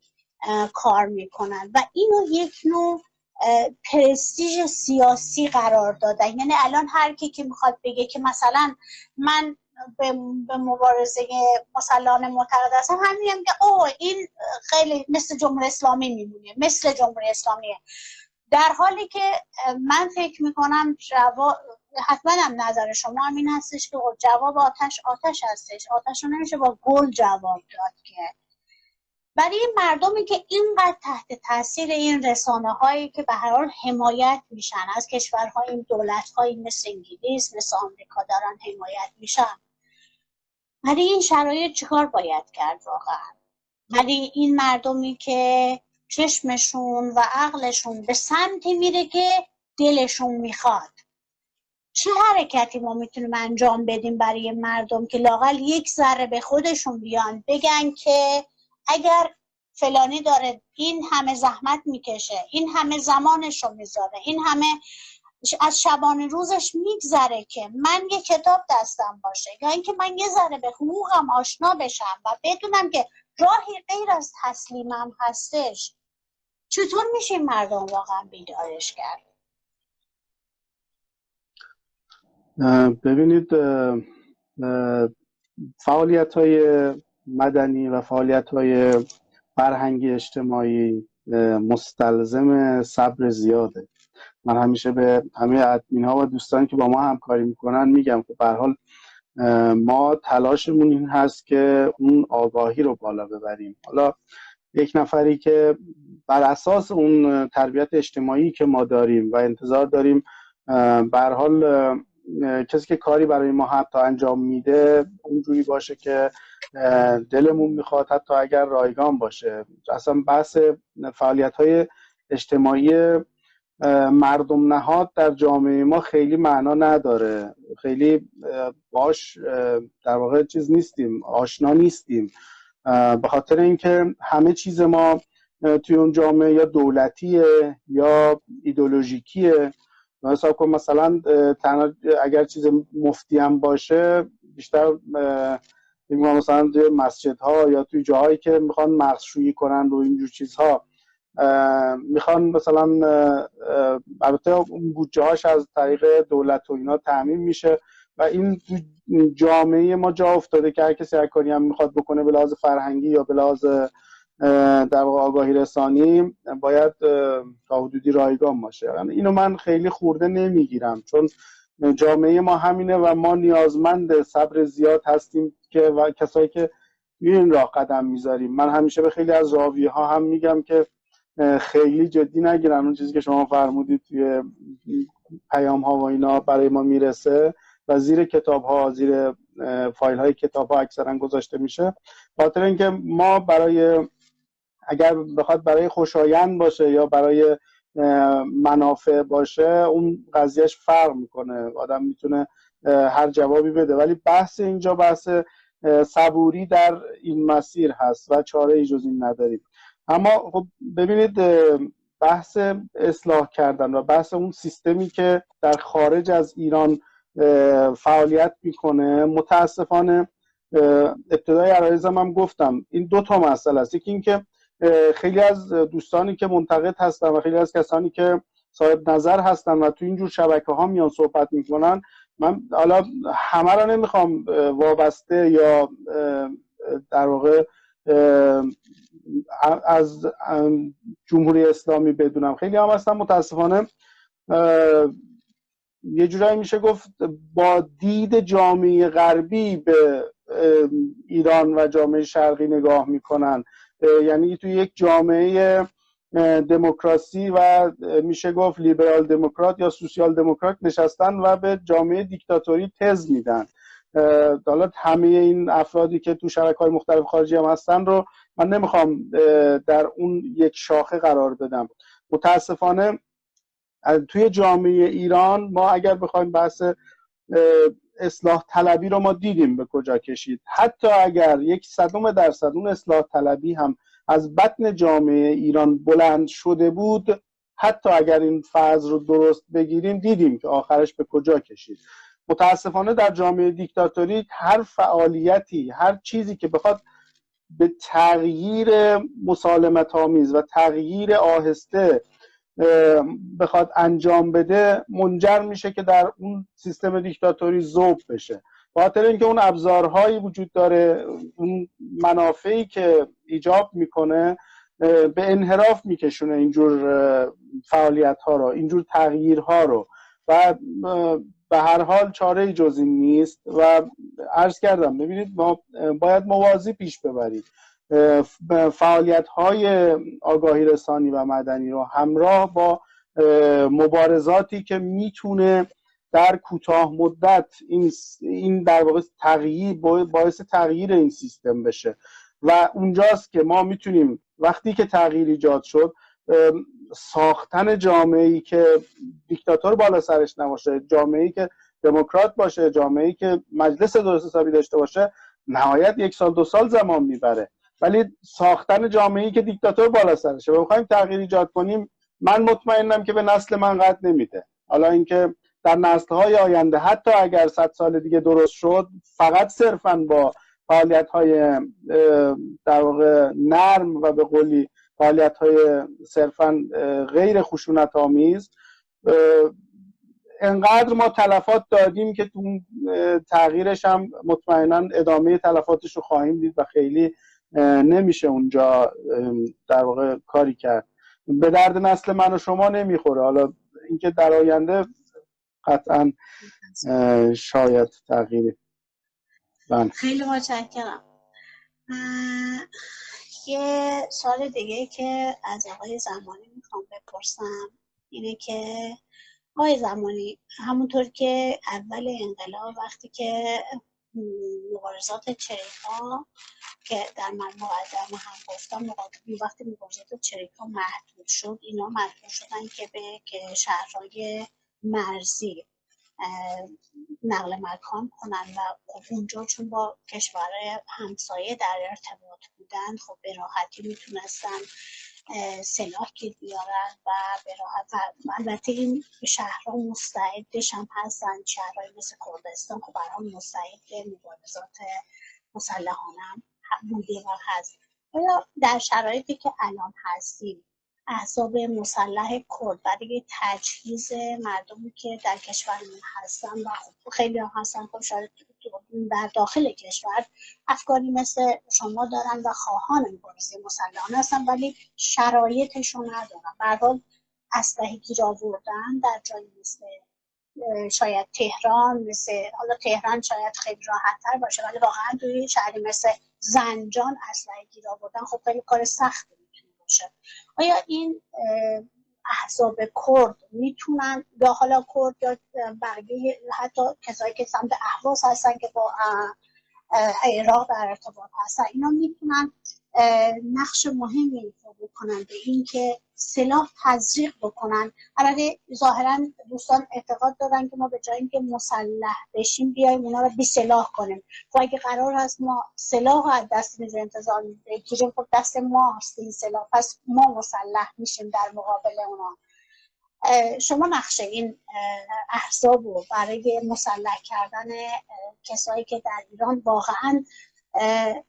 Speaker 1: کار میکنن و اینو یک نوع پرستیژ سیاسی قرار دادن. یعنی الان هر کی که میخواد بگه که مثلا من به مبارزه مسلحانه معتقد هستم، همین هم که این خیلی مثل جمهوری اسلامی میمونه، مثل جمهوری اسلامیه، در حالی که من فکر میکنم حتما هم نظر شما هم این هستش که جواب آتش هستش، آتش رو نمیشه با گل جواب داد. که برای این مردمی که اینقدر تحت تاثیر این رسانه هایی که به هر حال حمایت میشن از کشورهای، این دولت هایی مثل انگلیس مثل آمریکا دارن حمایت میشن، برای این شرایط چیکار باید کرد واقعا؟ برای این مردمی که چشمشون و عقلشون به سمتی میره که دلشون میخواد، چه حرکتی ما میتونیم انجام بدیم برای مردم که لااقل یک ذره به خودشون بیان بگن که اگر فلانی داره این همه زحمت میکشه، این همه زمانش رو میذاره، این همه از شبانه روزش میگذره که من یه کتاب دستم باشه یا اینکه من یه ذره به حقوقم آشنا بشم و بدونم که راهی غیر از تسلیمم هستش، چطور میشه مردم واقعا بیدارش کرد؟
Speaker 3: ببینید، فعالیت‌های مدنی و فعالیت‌های فرهنگی اجتماعی مستلزم صبر زیاده. من همیشه به همه ادمین‌ها و دوستانی که با ما همکاری میکنن میگم که به هر حال ما تلاشمون این هست که اون آگاهی رو بالا ببریم. حالا یک نفری که بر اساس اون تربیت اجتماعی که ما داریم و انتظار داریم به هر حال کسی که کاری برای ما حتی انجام میده اونجوری باشه که دلمون میخواد، حتی اگر رایگان باشه. اصلا بحث فعالیت‌های اجتماعی مردم نهاد در جامعه ما خیلی معنا نداره، خیلی باش در واقع چیز نیستیم، آشنا نیستیم، به خاطر اینکه همه چیز ما توی اون جامعه یا دولتیه یا ایدئولوژیکیه. حساب کن مثلا تنها اگر چیز مفتی هم باشه بیشتر مثلا توی مسجدها یا توی جاهایی که میخوان مغزشویی کنن رو اینجور چیزها، میخوان مثلا البته اون بودجه هاش از طریق دولت و اینا تامین میشه و این جامعه ما جا افتاده که هر کسی هر کاری هم میخواد بکنه به لحاظ فرهنگی یا به لحاظ در واقع آگاهی رسانی باید تا حدودی رایگان باشه. اینو من خیلی خورده نمیگیرم، چون جامعه ما همینه و ما نیازمند صبر زیاد هستیم که و کسایی که این راه قدم میذاریم. من همیشه به خیلی از راویه ها هم میگم که خیلی جدی نگیرن اون چیزی که شما فرمودید توی پیام ها و اینا برای ما میرسه و زیر کتاب ها، زیر فایل های کتاب ها اکثرا گذاشته میشه، خاطر اینکه ما برای اگر بخواد برای خوشایند باشه یا برای منافع باشه اون قضیهش فرق میکنه، آدم میتونه هر جوابی بده، ولی بحث اینجا بحث صبوری در این مسیر هست و چاره ای جز این نداریم. اما خب ببینید بحث اصلاح کردن و بحث اون سیستمی که در خارج از ایران فعالیت میکنه، متاسفانه ابتدای عرایزم هم گفتم این دو تا مسئله است. یکی این که خیلی از دوستانی که منتقد هستن و خیلی از کسانی که صاحب نظر هستن و تو اینجور شبکه ها میان صحبت میکنن، من حالا همه را نمیخوام وابسته یا در واقع از جمهوری اسلامی بدونم، خیلی هم هستن متاسفانه یه جورایی میشه گفت با دید جامعه غربی به ایران و جامعه شرقی نگاه میکنن، یعنی توی یک جامعه دموکراسی و میشه گفت لیبرال دموکرات یا سوسیال دموکرات نشستن و به جامعه دیکتاتوری تز میدن. حالا همه این افرادی که تو شبکه‌های مختلف خارجی هم هستن رو من نمیخوام در اون یک شاخه قرار بدم. متاسفانه توی جامعه ایران ما اگر بخوایم بحث اصلاح طلبی رو ما دیدیم به کجا کشید، حتی اگر 1% اون اصلاح طلبی هم از بطن جامعه ایران بلند شده بود، حتی اگر این فرض رو درست بگیریم دیدیم که آخرش به کجا کشید. متاسفانه در جامعه دیکتاتوری هر فعالیتی، هر چیزی که بخواد به تغییر مسالمت آمیز و تغییر آهسته بخواد انجام بده منجر میشه که در اون سیستم دیکتاتوری ذوب بشه، خاطر اینکه اون ابزارهایی وجود داره، اون منافعی که ایجاب میکنه به انحراف میکشونه اینجور فعالیت ها رو، اینجور تغییرها رو، و به هر حال چاره جز این نیست. و عرض کردم ببینید ما باید موازی پیش ببرید فعالیت‌های آگاهی رسانی و مدنی رو همراه با مبارزاتی که میتونه در کوتاه مدت این در واقع تغییر باعث تغییر این سیستم بشه. و اونجاست که ما میتونیم وقتی که تغییر ایجاد شد ساختن جامعه‌ای که دیکتاتور بالا سرش نباشه، جامعه‌ای که دموکرات باشه، جامعه‌ای که مجلس درست حسابی داشته باشه، نهایت 1 سال 2 سال زمان میبره. ولی ساختن جامعه‌ای که دیکتاتور بالا سرشه و بخوایم تغییر ایجاد کنیم، من مطمئنم که به نسل من قد نمیده. حالا اینکه در نسل‌های آینده حتی اگر 100 سال دیگه درست شد، فقط صرفاً با فعالیت‌های در واقع نرم و به قولی فعالیت‌های صرفاً غیر خشونت‌آمیز، انقدر ما تلفات دادیم که تو تغییرش هم مطمئناً ادامه تلفاتش رو خواهیم دید و خیلی نمیشه اونجا در واقع کاری کرد. به درد نسل من و شما نمیخوره. حالا اینکه در آینده قطعا شاید تغییری.
Speaker 1: خیلی متشکرم. یه سوال دیگه که از آقای زمانی میخوام بپرسم اینه که آقای زمانی، همونطور که اول انقلاب وقتی که مبارزات چریک‌ها که در من مقدمه هم گفتم، وقتی مبارزات چریک‌ها محدود شد، اینا مجبور شدن که به شهرهای مرزی نقل مکان کنن و اونجا چون با کشور همسایه در ارتباط بودن، خب به راحتی میتونستن سلاح گیر بیارن و به راحت، البته این شهرها مستعدش هم هستن، شهرهای مثل کردستان خب برای مستعد مبارزات مسلحانه هم بوده و هست. آیا در شرایطی که الان هستیم احزاب مسلح کرد برای تجهیز مردمی که در کشور هستن و خب خیلی هم هستن، خب شاید در داخل کشور افکاری مثل شما دارن و خواهان مبارزه مسلحانه هستن، ولی شرایطشون ندارن. به هر حال اسلحه گیر آوردن در جایی مثل شاید تهران، حالا تهران شاید خیلی راحت‌تر باشه، ولی واقعا توی شهری مثل زنجان اسلحه گیر آوردن خب خیلی کار سختی میتونه باشه. آیا این احزاب کرد میتونن، یا حالا کرد یا بقیه حتی کسایی که سمت اهواز هستن که با عراق در ارتباط هستن، اینا میتونن نقش مهمی ایفا بکنن به این که سلاح تزریق بکنن؟ البته ظاهرا دوستان اعتقاد دارن که ما به جای اینکه مسلح بشیم بیایم اونا رو بی سلاح کنیم. و اگه قرار هست ما سلاح رو از دست انتظار بگیریم، خب دست ما هست این سلاح، پس ما مسلح میشیم در مقابل اونا. شما نقش این احزاب رو برای مسلح کردن کسایی که در ایران واقعا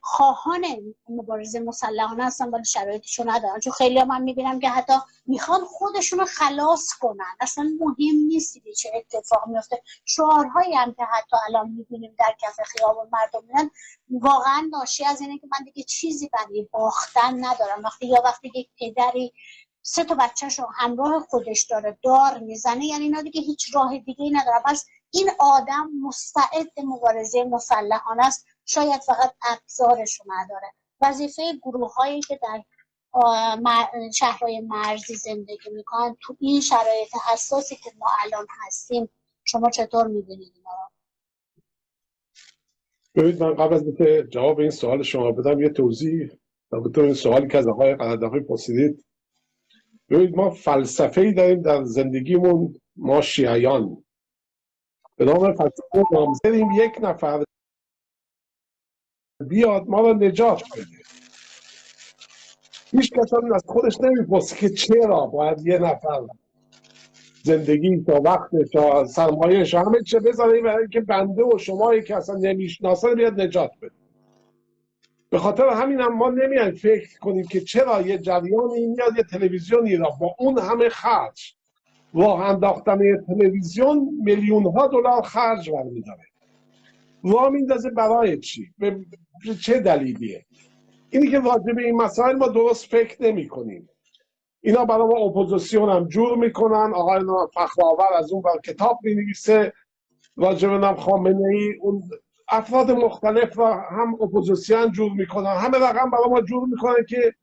Speaker 1: خواهان مبارزه مسلحانه هستن ولی شرایطشو ندارن، چون خیلی هم من میبینم که حتی میخوان خودشونو خلاص کنن، اصلا مهم نیست چه اتفاق میفته. شعارهایی هم که حتی الان میبینیم در کف خیابان مردم میرن واقعا ناشی از اینه که من دیگه چیزی برای باختن ندارم. وقتی یک پدری 3 تا بچه‌شو همراه خودش داره دار میزنه، یعنی اینا دیگه هیچ راه دیگه‌ای نداره. پس این آدم مستعد مبارزه مسلحانه است، شاید فقط ابزارشو نداره. وظیفه گروه‌هایی که در شهرهای مرزی زندگی میکنن تو این شرایط حساسی که ما الان هستیم، شما چطور می‌بینید اینا رو؟
Speaker 2: ببینید، من قبل از اینکه جواب این سوال شما بدم یه توضیح در این سوالی که از آقای قلعه‌دقی پرسیدید. ببینید، ما فلسفه‌ای داریم در زندگیمون، ما شیعیان، به نام فلسفه نامزدیم یک نفر بیاد ما رو نجات بده. هیچ کس هم از خودش نمیپرسه که چرا باید یه نفر زندگی تا وقت تا سرمایه‌اش همه چه بذاره برای اینکه بنده و شمایی که اصلا نمیشناسه بیاد نجات بده. به خاطر همین هم ما نمیایم فکر کنیم که چرا یه جریانی میاد یه تلویزیونی را با اون همه خرج، راه انداختن یه تلویزیون میلیون‌ها دلار خرج برمی‌داره، راه میندازه برای چی؟ به چه دلیلیه؟ اینی که راجع به این مسائل ما درست فکر نمی کنیم. اینا برای ما اپوزیسیون هم جور میکنن. آقای فخرآور از اون بر کتاب مینویسه راجع به خامنه‌ای، اون افراد مختلف را هم اپوزیسیون جور میکنن، همه رقم برای ما جور میکنن که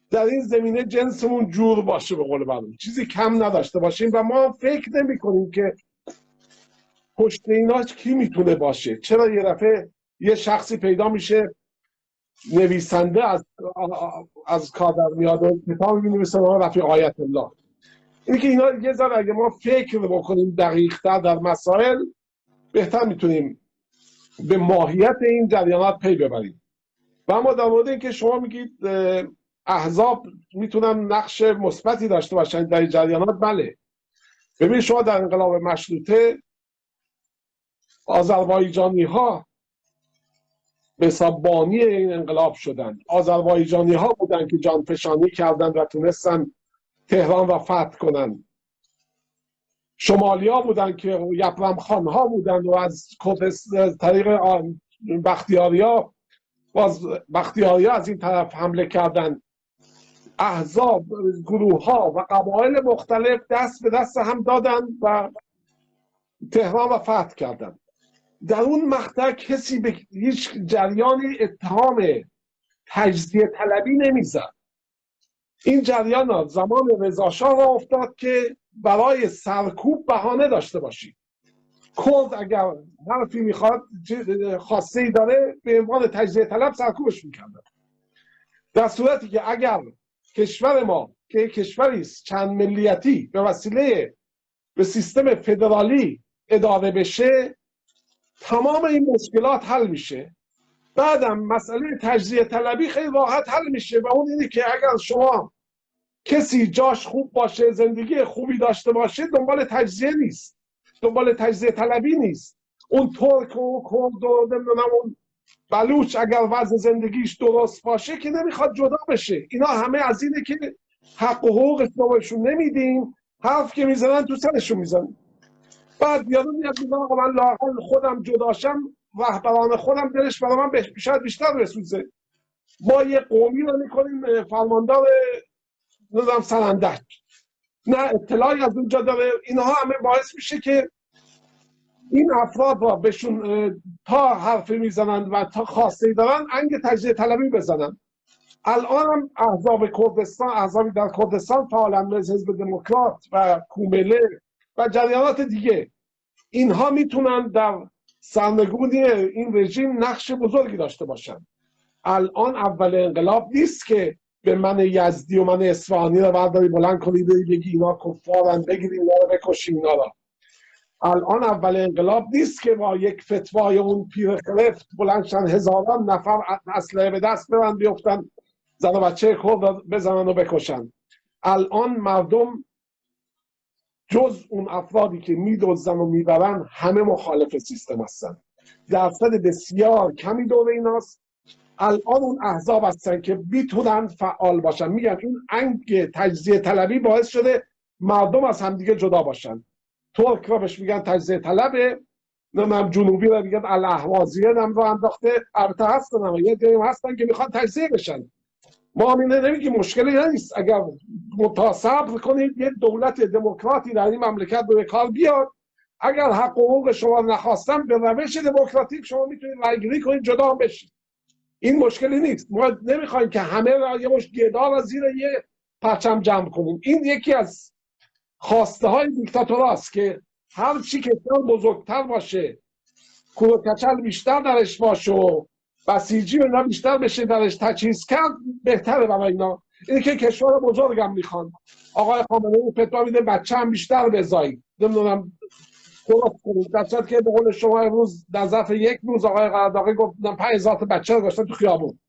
Speaker 2: در این زمینه جنسمون جور باشه، به قول معروف چیزی کم نداشته باشیم. و ما فکر نمی کنیم که پشت اینا کی میتونه باشه. چرا یه دفعه یه شخصی پیدا میشه نویسنده از کادر میاد و کتاب می‌نویسه به نام رفیع آیت الله. اینه که اینا یه ذره اگه ما فکر بکنیم دقیق‌تر در مسائل، بهتر میتونیم به ماهیت این جریانات پی ببریم. و اما در مورد اینکه شما میگید احزاب میتونن نقش مثبتی داشته باشن در جریانات، بله. ببینید، شما در انقلاب مشروطه آذربایجانی ها به حساب بانی این انقلاب شدن. آذربایجانی ها بودن که جانفشانی کردن و تونستن تهران را فتح کنن. شمالی ها بودن که یپرم خان ها بودن و از طریق بختیاری ها از این طرف حمله کردن. احزاب، گروه ها و قبایل مختلف دست به دست هم دادن و تهران را فتح کردن. در اون مقطع کسی به هیچ جریانی اتهام تجزیه طلبی نمیزد. این جریان زمان رضا شاه را افتاد که برای سرکوب بهانه داشته باشید. کرد اگر حرفی میخواد، خواسته ای داره، به عنوان تجزیه طلب سرکوبش میکردن. در صورتی که اگر کشور ما که کشوری است چند ملیتی به وسیله به سیستم فدرالی اداره بشه، تمام این مشکلات حل میشه. بعدم مسئله تجزیه طلبی خیلی راحت حل میشه و اون اینه که اگر شما کسی جاش خوب باشه، زندگی خوبی داشته باشه، دنبال تجزیه نیست، دنبال تجزیه طلبی نیست. اون ترک و کرد و نمیدونم اون بلوچ اگر وضع زندگیش درست باشه که نمیخواد جدا بشه. اینا همه از اینه که حق و حقوقش بهشون نمیدیم، حرف که میزنن تو سرشون میزنن. بعد یادم میاد آقا من لااقل خودم جداشم رهبران خودم دلش برای من شاید بیشتر بسوزه. ما یه قومی رو میکنیم فرماندار نظام سرندج، نه اطلاعی از اونجا داره. اینها همه باعث میشه که این افراد را بهشون تا حرفی میزنن و تا خواسته دارن انگ تجزیه طلبی بزنن. الان هم احزاب کردستان، احزابی در کردستان فعالن مثل حزب دموکرات و کومله و جریانات دیگه، اینها میتونن در سرنگونی این رژیم نقش بزرگی داشته باشن. الان اول انقلاب نیست که به من یزدی و من اصفهانی رو برداری بلند کنی بگی اینا کفارن، بگیری اینا رو بکشی اینا رو. الان اول انقلاب نیست که با یک فتوای اون پیر خلفت بلندشن هزاران نفر اسلحه به دست برن بیفتن زن و بچه کرد بزنن و بکشن. الان مردم جز اون افرادی که میدزدن و میبرن همه مخالف سیستم هستن. درصد بسیار کمی دور ایناست. الان اون احزاب هستن که میتونن فعال باشن. میگن این انگ تجزیه طلبی باعث شده مردم از همدیگه جدا باشن. ترک را بهش میگن تجزیه طلبه، نمیدونم جنوبی را میگن الاهوازیه رو انداخته. البته هستن یه جایی هستن که میخوان تجزیه بشن. ما همینه نمیگیم مشکلی نیست. اگر صبر کنید یه دولت دموکراتی در این مملکت به کار بیاد، اگر حق حقوق شما نخواستن به روش دموکراتیک شما میتونید رایگیری کنید جدا بشید. این مشکلی نیست. ما نمیخوایم که همه را یه مشت گدا را زیر یه پرچم جمع کنیم. این یکی از خواسته های دیکتاتوراست که هر چی که بزرگتر باشه، کوروکچل بیشتر درش باشه و بسیجی اینا بیشتر بشه درش تجهیز کرد بهتره برای اینا. اینه که کشور بزرگم میخوان. آقای خامنه‌ای فتوا میده بچه هم بیشتر بزایید، نمیدونم درست کنید، در صورتی که به قول شما امروز در ظرف یک روز آقای قراداغی گفت 5000 تا بچه رو گذاشتن تو خیابون.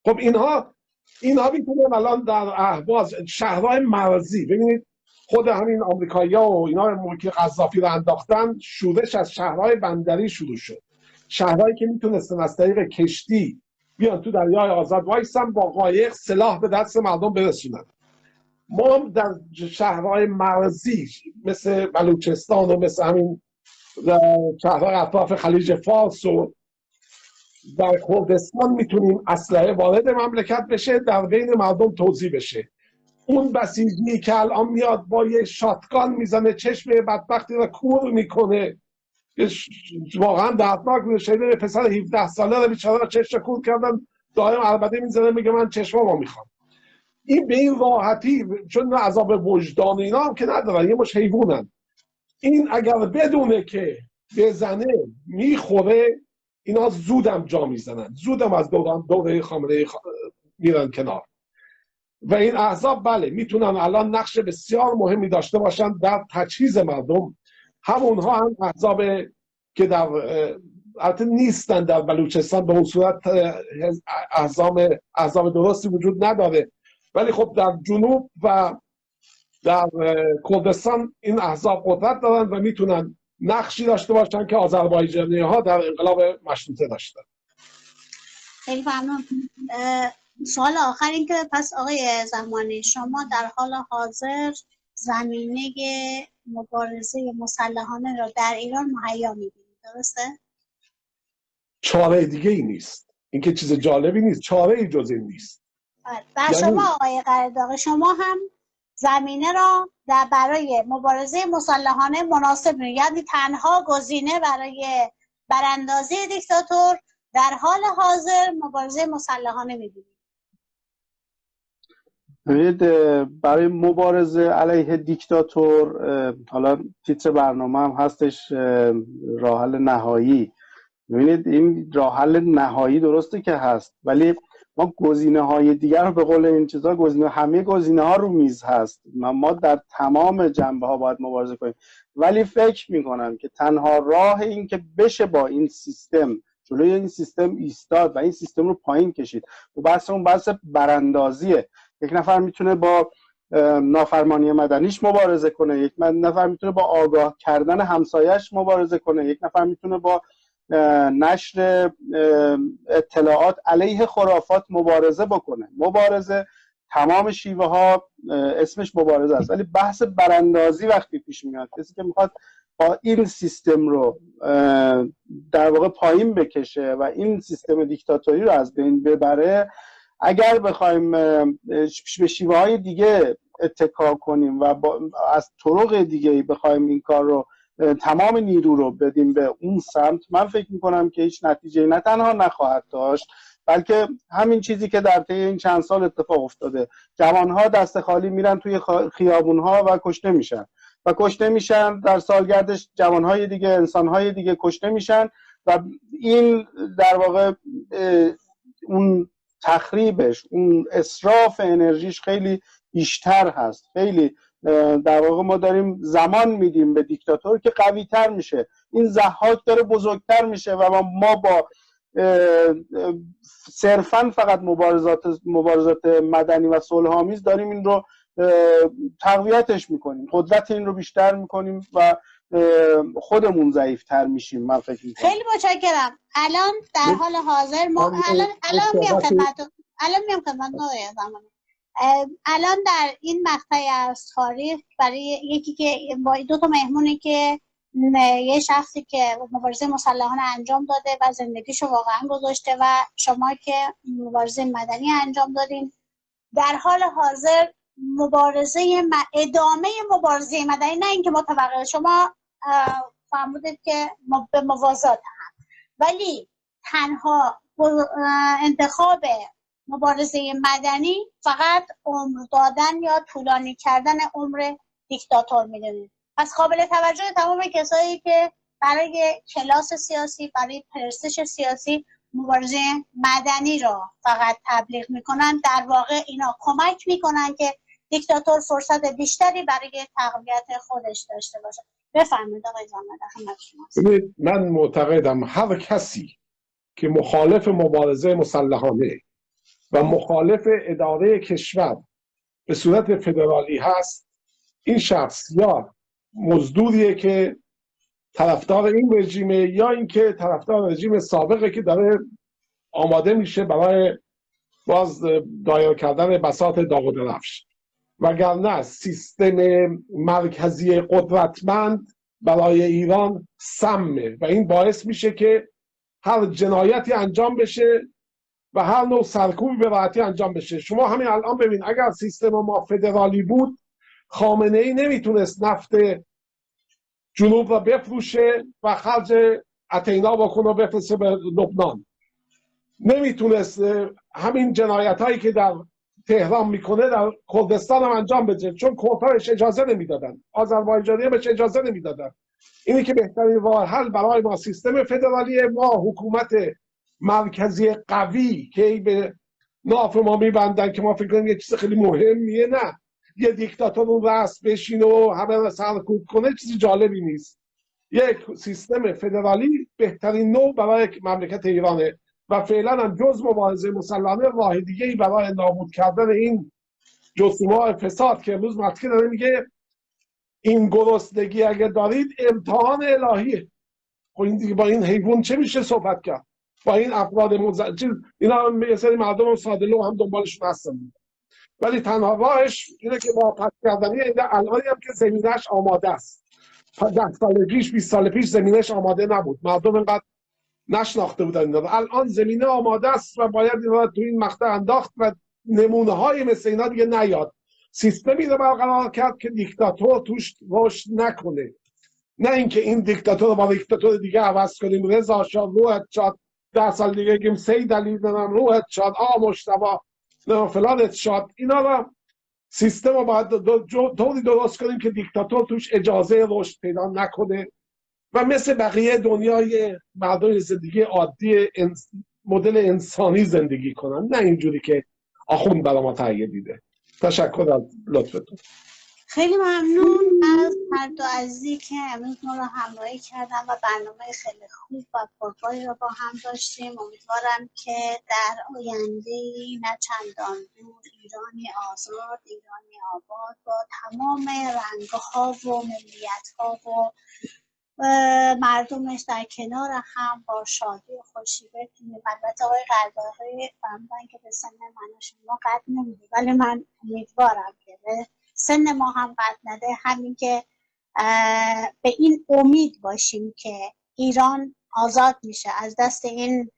Speaker 2: خب اینها میتونن الان در اهواز شهرهای مرزی، ببینید خود همین آمریکایی‌ها و اینا موقعی که قذافی رو انداختن شورش از شهرهای بندری شروع شد. شهرهایی که میتونستن از طریق کشتی بیان تو دریای آزاد وایسن با قایق سلاح به دست مردم برسونن. ما در شهرهای مرزی مثل بلوچستان و مثل همین شهرهای اطراف خلیج فارس و در کردستان میتونیم اسلحه وارد مملکت بشه، در بین مردم توزیع بشه. اون بسیجی که الان میاد با یه شاتگان میزنه چشم بدبختی رو کور میکنه، واقعا دردناک میشه. شده پسر 17 ساله رو بیچاره چشم کور کردن، دائم عربده میزنه میگه من چشمامو میخوام. این به این راحتی، چون عذاب وجدان اینا هم که ندارن، یه مش حیوانن. این اگر بدونه که بزنه میخوره، اینا زودم جا میزنن، زودم از دوره خامنه‌ای میرن کنار. و این احزاب بله میتونن الان نقش بسیار مهمی داشته باشن در تجهیز مردم. همونها هم احزاب که در البته نیستن در بلوچستان، به اون صورت احزاب درستی وجود نداره، ولی خب در جنوب و در کردستان این احزاب قدرت دارن و میتونن نقشی داشته باشن که آذربایجانی ها در انقلاب مشروطه داشتن.
Speaker 1: خیلی ممنون. سوال آخر این که پس آقای زمانی، شما در حال حاضر زمینه مبارزه مسلحانه را در ایران مهیا می‌بینید، درسته؟
Speaker 2: چاره دیگه ای نیست. این که چیز جالبی نیست، چاره ای جز این نیست.
Speaker 1: و شما آقای قراداغی، شما هم زمینه را برای مبارزه مسلحانه مناسب می‌بینید، یعنی تنها گزینه برای براندازی دیکتاتور در حال حاضر مبارزه مسلحانه می‌بینید؟
Speaker 3: ببینید برای مبارزه علیه دیکتاتور، حالا تیتر برنامه هم هستش راه حل نهایی. ببینید این راه حل نهایی درسته که هست، ولی ما گزینه‌های دیگر رو به قول این چیزا همه گزینه‌ها رو میز هست. ما در تمام جنبه‌ها باید مبارزه کنیم، ولی فکر می‌کنم که تنها راه این که بشه با این سیستم جلوی این سیستم ایستاد و این سیستم رو پایین کشید و بحث اون بحث براندازیه. یک نفر میتونه با نافرمانی مدنیش مبارزه کنه، یک نفر میتونه با آگاه کردن همسایش مبارزه کنه، یک نفر میتونه با نشر اطلاعات علیه خرافات مبارزه بکنه. مبارزه تمام شیوه ها اسمش مبارزه است، ولی بحث براندازی وقتی پیش میاد، کسی که میخواد با این سیستم رو در واقع پایین بکشه و این سیستم دیکتاتوری رو از بین ببره، اگر بخوایم به شیوه های دیگه اتکا کنیم و از طرق دیگه بخوایم این کار رو تمام نیرو رو بدیم به اون سمت، من فکر میکنم که هیچ نتیجه نه تنها نخواهد داشت، بلکه همین چیزی که در طی این چند سال اتفاق افتاده، جوانها دست خالی میرن توی خیابونها و کشته میشن در سالگردش، جوانهای دیگه، انسانهای دیگه کشته میشن و این در واقع اون تخریبش، اون اسراف انرژیش خیلی بیشتر هست. خیلی در واقع ما داریم زمان میدیم به دیکتاتور که قوی تر میشه، این ضحاک داره بزرگتر میشه و ما با صرفا فقط مبارزات مدنی و صلح‌آمیز داریم این رو تقویتش میکنیم، قدرت این رو بیشتر میکنیم و خودمون ضعیفتر میشیم. من فکر میکنم.
Speaker 1: خیلی متشکرم. الان در حال حاضر ما الان میام خدمتتون، الان در این مقطعی از تاریخ برای یکی که با دو تا مهمونی که یه شخصی که مبارزه مسلحانه انجام داده و زندگیشو واقعا گذاشته و شما که مبارزه مدنی انجام دادین، در حال حاضر ادامه مبارزه مدنی، نه اینکه متوقع، شما فرمودید که به موازات هم، ولی تنها انتخاب مبارزه مدنی فقط عمر دادن یا طولانی کردن عمر دیکتاتور میدونید. پس قابل توجه تمام کسایی که برای کلاس سیاسی، برای پرستش سیاسی مبارزه مدنی را فقط تبلیغ میکنن، در واقع اینا کمک میکنن که دیکتاتور فرصت بیشتری برای تقویت خودش داشته باشه. بفرمایید آقای زامنده.
Speaker 2: من معتقدم هر کسی که مخالف مبارزه مسلحانه و مخالف اداره کشور به صورت فدرالی هست، این شخص یا مزدوریه که طرفدار این رژیمه یا اینکه طرفدار رژیم سابقه که داره آماده میشه برای باز دایر کردن بساط داغ و درفش. وگرنه سیستم مرکزی قدرتمند برای ایران سمه و این باعث میشه که هر جنایتی انجام بشه و هر نوع سرکوبی به راحتی انجام بشه. شما همین الان ببین، اگر سیستم ما فدرالی بود، خامنه ای نمیتونست نفت جنوب را بفروشه و خرج اتینا بکنه و بفرسته به لبنان. نمیتونست همین جنایت هایی که در تهران میکنه در کردستان هم انجام بده، چون کردهاش اجازه نمیدادن، آذربایجانی بهش اجازه نمیدادن. اینی که بهترین راه حل برای ما سیستم فدرالی، ما حکومت مرکزی قوی که به ناف ما میبندن که ما فکر کنیم یه چیز خیلی مهمیه. نه، یه دیکتاتور اون رأس بشینه و همه را سرکوب کنه چیزی جالبی نیست. یک سیستم فدرالی بهترین نوع برای مملکت ایرانه و فعلا هم جز مبارزه مسلحانه راه دیگه‌ای برای نابود کردن این جسوم‌های فساد که امروز مطلقی داره میگه این گرسنگی اگه دارید امتحان الهیه. خب این دیگه با این حیوان چه میشه صحبت کرد؟ با این افراد اینا یه سری مردم ساده لوح هم دنبالشون هستن، ولی تنها راهش اینه که واپس کردنی الانی هم که زمینش آماده است. 10 سال پیش 20 سال پیش زمینش آماده نبود، مردم اینقدر نشناخته بودن اینا. الان زمینه آماده است و باید اینا تو این مقطع انداخت و نمونه های مثل اینا دیگه نیاد. سیستمی رو برقرار کرد که دیکتاتور توش رشد نکنه، نه اینکه این دیکتاتور رو با دیکتاتور دیگه عوض کنیم. رضا شاه روحت شاد، 10 سال دیگه بگیم سید علی روحت شاد، مجتبی فلانت شاد. اینا رو سیستم رو باید طوری درست کنیم که دیکتاتور توش اجازه رشد پیدا نکنه و مثل بقیه دنیای مردم زندگی عادی مدل انسانی زندگی کنن، نه اینجوری که آخوند برای ما تهیه دیده. تشکر از لطفتون.
Speaker 1: خیلی ممنون از هر دو عزیزی که امروز ما رو همراهی کردن و برنامه خیلی خوب و پرپایی رو با هم داشتیم. امیدوارم که در آینده نه چندان دور ایرانی آزاد، ایرانی آباد با تمام رنگ‌ها و ملیت‌ها و مردمش در کنار هم با شادی و خوشی بتونیم. البته آقای قلباقی فهمیدن که به سن من و شما قد نمیده، ولی من امیدوارم که به سن ما هم قد نده. همین که به این امید باشیم که ایران آزاد میشه، از دست این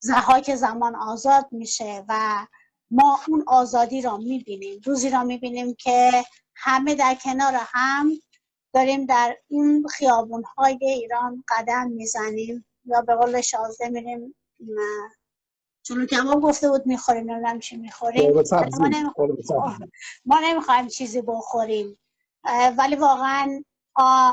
Speaker 1: ضحاک زمان آزاد میشه و ما اون آزادی را میبینیم، روزی را میبینیم که همه در کنار هم داریم در این خیابون‌های ایران قدم میزنیم یا به قول شازده میریم چون کباب گفته بود میخوریم، نمیدونم چی میخوریم، ما نمیخوایم چیزی بخوریم، ولی واقعا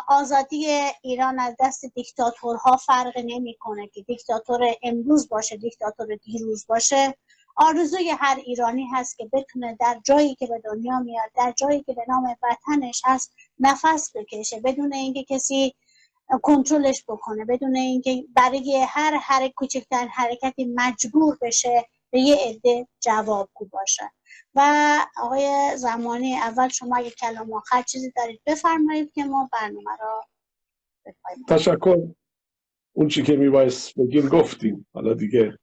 Speaker 1: آزادی ایران از دست دیکتاتورها فرق نمیکنه که دیکتاتور امروز باشه دیکتاتور دیروز باشه. آرزوی هر ایرانی هست که بتونه در جایی که به دنیا میاد، در جایی که به نام وطنش هست نفس بکشه بدون اینکه کسی کنترلش بکنه، بدون اینکه برای هر کوچکترین حرکتی مجبور بشه به یه عده جوابگو باشه. و آقای زمانی، اول شما اگه کلام آخر چیزی دارید بفرمایید که ما برنامه را بپاییم.
Speaker 2: تشکر. اون چی که میبایست بگیم گفتیم، حالا دیگه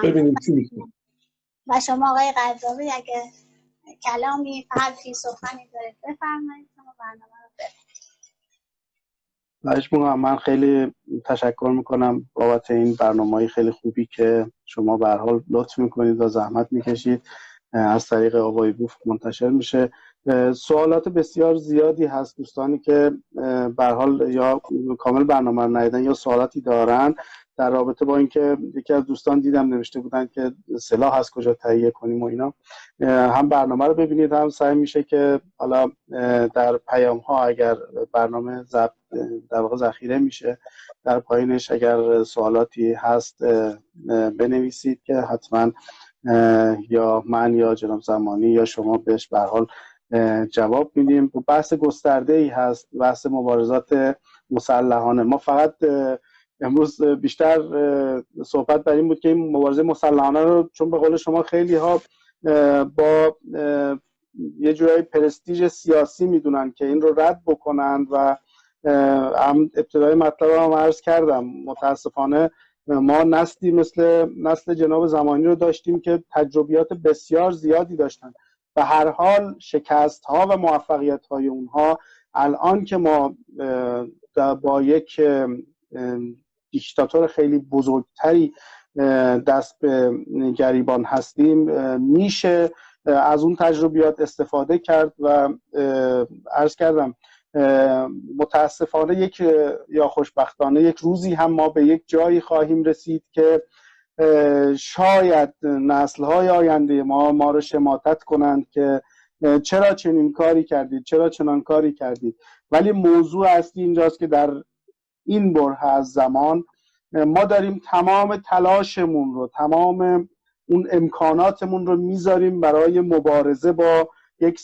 Speaker 2: ببینیم چی میشه.
Speaker 1: و شما آقای قرضاوی اگه کلامی، حرفی، سخنی دارید بفرمایید که ما برنامه را بپاییم.
Speaker 3: من خیلی تشکر میکنم بابت این برنامه‌های خیلی خوبی که شما به هر حال لطف میکنید و زحمت میکشید از طریق آقای بوف منتشر میشه. سوالات بسیار زیادی هست، دوستانی که به هر حال یا کامل برنامه رو ندیدن یا سوالاتی دارن در رابطه با اینکه یکی از دوستان دیدم نوشته بودن که سلاح از کجا تهیه کنیم و اینا، هم برنامه رو ببینید هم سعی میشه که حالا در پیام ها اگر برنامه در واقع ذخیره میشه در پایینش اگر سوالاتی هست بنویسید که حتما یا من یا جناب زمانی یا شما بهش به هر حال جواب میدیم. بحث گسترده‌ای هست، بحث مبارزات مسلحانه. ما فقط امروز بیشتر صحبت بر این بود که این مبارزه مسلحانه رو، چون به قول شما خیلی ها با یه جورایی پرستیژ سیاسی میدونن که این رو رد بکنن و هم ابتدای مطلب هم عرض کردم متاسفانه ما نسلی مثل نسل جناب زمانی رو داشتیم که تجربیات بسیار زیادی داشتن. به هر حال شکست ها و موفقیت های اونها الان که ما با یک دیکتاتور خیلی بزرگتری دست به گریبان هستیم میشه از اون تجربیات استفاده کرد و عرض کردم متاسفانه یک یا خوشبختانه یک روزی هم ما به یک جایی خواهیم رسید که شاید نسل‌های آینده ما رو شماتت کنند که چرا چنین کاری کردید، چرا چنان کاری کردید. ولی موضوع اصلی اینجاست که در این بره از زمان ما داریم تمام تلاشمون رو، تمام اون امکاناتمون رو میذاریم برای مبارزه با یک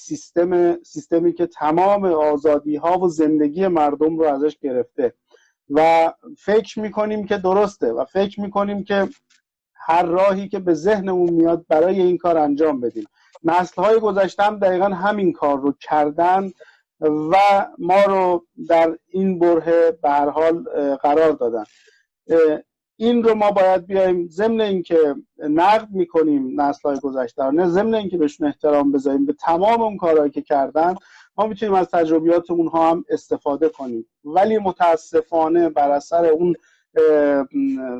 Speaker 3: سیستمی که تمام آزادی ها و زندگی مردم رو ازش گرفته و فکر میکنیم که درسته و فکر میکنیم که هر راهی که به ذهنمون میاد برای این کار انجام بدیم. نسل‌های گذشته هم دقیقاً همین کار رو کردن و ما رو در این بره به هر حال قرار دادن. این رو ما باید بیایم ضمن اینکه نقد میکنیم نسل‌های گذشته رو، نه ضمن اینکه بهشون احترام بذاریم به تمام اون کارهایی که کردن، ما میتونیم از تجربیات اونها هم استفاده کنیم. ولی متاسفانه بر اثر اون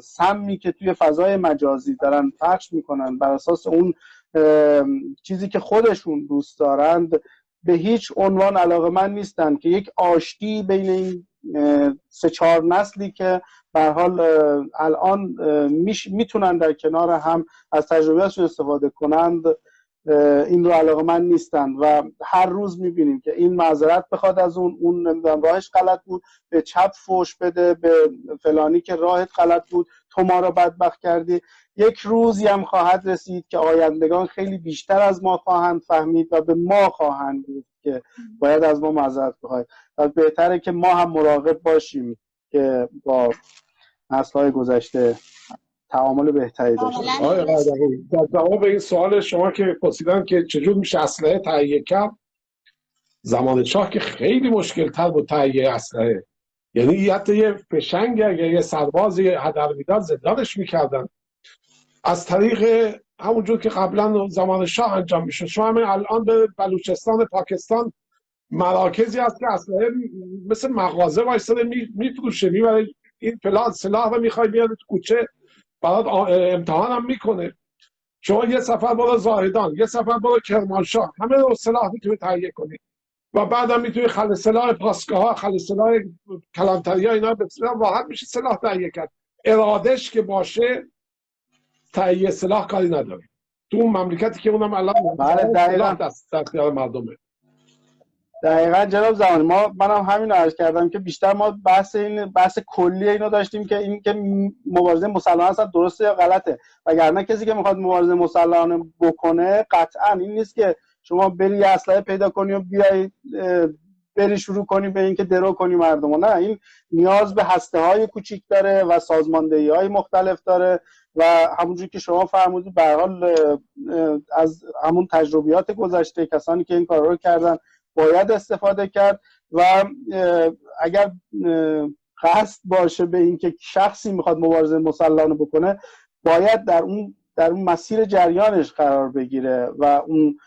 Speaker 3: سمی که توی فضای مجازی دارن پخش میکنن، بر اساس اون چیزی که خودشون دوست دارند، به هیچ عنوان علاقه‌مند نیستن که یک آشتی بین این 3-4 نسلی که به هر حال الان میتونن در کنار هم از تجربیاتشون استفاده کنند، این رو علاقه‌مند نیستن و هر روز میبینیم که این معذرت بخواد از اون نمیدونم راهش غلط بود، به چپ فوش بده به فلانی که راهت غلط بود، تو ما رو بدبخت کردی. یک روزی هم خواهد رسید که آیندگان خیلی بیشتر از ما خواهند فهمید و به ما خواهند گفت که باید از ما معذرت بخواید و بهتره که ما هم مراقب باشیم که با نسل‌های گذشته تعامل بهتری داشته باشیم.
Speaker 2: آقای قرضاوی، در جواب این سوال شما که پرسیدن که چجور میشه اسلحه تهیه کرد، زمان شاه که خیلی مشکل تر بود تهیه اسلحه. یعنی حتی یه فشنگ یا یه سرباز هدر میداد زندانش میکردن از طریق همونجور که قبلا زمان شاه انجام میشد. شما همین الان به بلوچستان پاکستان مراکزی هست که اصلا مثل مغازه وایساده میفروشه، میبره این فلان سلاح رو میخوای بیاد تو کوچه برات امتحان هم میکنه. شما یه سفر برو زاهدان، یه سفر برو کرمانشاه، همه رو سلاح میتونی تهیه کنی و بعدم میتونی خل سلاح پاسگاه ها، خل سلاح کلانتری ها، اینا بسیار راحت میشه سلاح تهیه کرد. ارادش که باشه تهیه سلاح کاری نداره. تو اون مملکتی که اونم الان سلاح دست اختیار مردمه.
Speaker 3: دقیقاً جناب زمانی، منم همین رو عرض کردم که بیشتر ما بحث کلی اینو داشتیم که این که مبارزه مسلحانه اصلا درسته یا غلطه. وگرنه کسی که میخواد مبارزه مسلحانه بکنه قطعاً این نیست که شما بری یه اسلحه پیدا کنی و بیای بری شروع کنی به اینکه درو کنی مردمو. نه، این نیاز به هسته‌های کوچیک داره و سازماندهی‌های مختلف داره و همونجوری که شما فرمودید به هر حال از همون تجربیات گذشته کسانی که این کارا رو کردن باید استفاده کرد و اگر قصد باشه به اینکه شخصی میخواد مبارزه مسلحانه بکنه باید در اون مسیر جریانش قرار بگیره و اون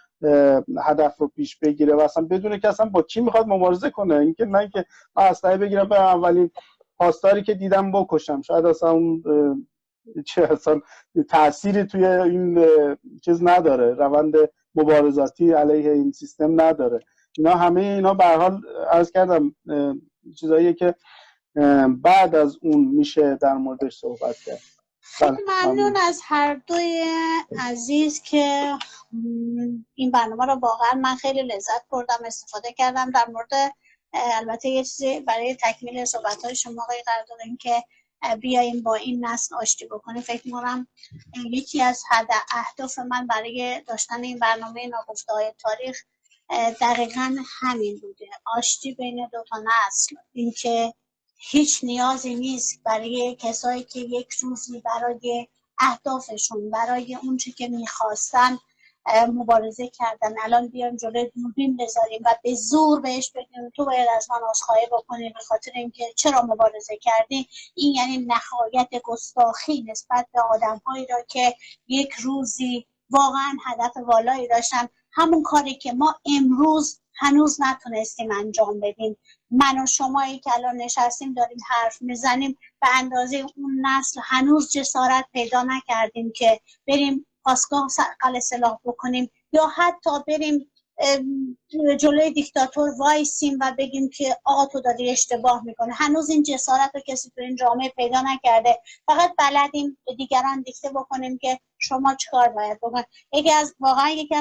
Speaker 3: هدف رو پیش بگیره و اصلا بدونه که اصلا با کی میخواد مبارزه کنه. اینکه نه که اسلحه بگیرم به اولین پاسداری که دیدم بکشم، شاید اصلا اون چه اصلا تأثیری توی این چیز نداره، روند مبارزاتی علیه این سیستم نداره. اینا همه اینا به هر حال عرض کردم چیزاییه که بعد از اون میشه در موردش صحبت کرد.
Speaker 1: ممنون از هر دوی عزیز که این برنامه رو واقعا من خیلی لذت بردم، استفاده کردم. در مورد البته یه چیزی برای تکمیل صحبت‌های شما آقای قراردادی که بیایم با این نسل آشتی بکنیم، فکر می‌کنم یکی از اهداف من برای داشتن این برنامه ناگفته‌های تاریخ دقیقاً همین بوده، آشتی بین دو تا نسل. اینکه هیچ نیازی نیست برای کسایی که یک روزی برای اهدافشون، برای اون چی که میخواستن مبارزه کردن، الان بیان جلوی دوربین بذاریم و به زور بهش بگیم تو باید از من عذرخواهی بکنی به خاطر اینکه چرا مبارزه کردی. این یعنی نهایت گستاخی نسبت به آدم‌هایی را که یک روزی واقعا هدف والایی داشتن، همون کاری که ما امروز هنوز نتونستیم انجام بدیم. من و شمایی که الان نشستیم داریم حرف میزنیم به اندازه اون نسل هنوز جسارت پیدا نکردیم که بریم پاسگاه قلعه سلاح بکنیم یا حتی بریم جلوی دیکتاتور وایسیم و بگیم که آقا تو داری اشتباه میکنه. هنوز این جسارت رو کسی تو این جامعه پیدا نکرده. فقط بلدیم به دیگران دیکته بکنیم که شما چیکار باید بکنید. یکی از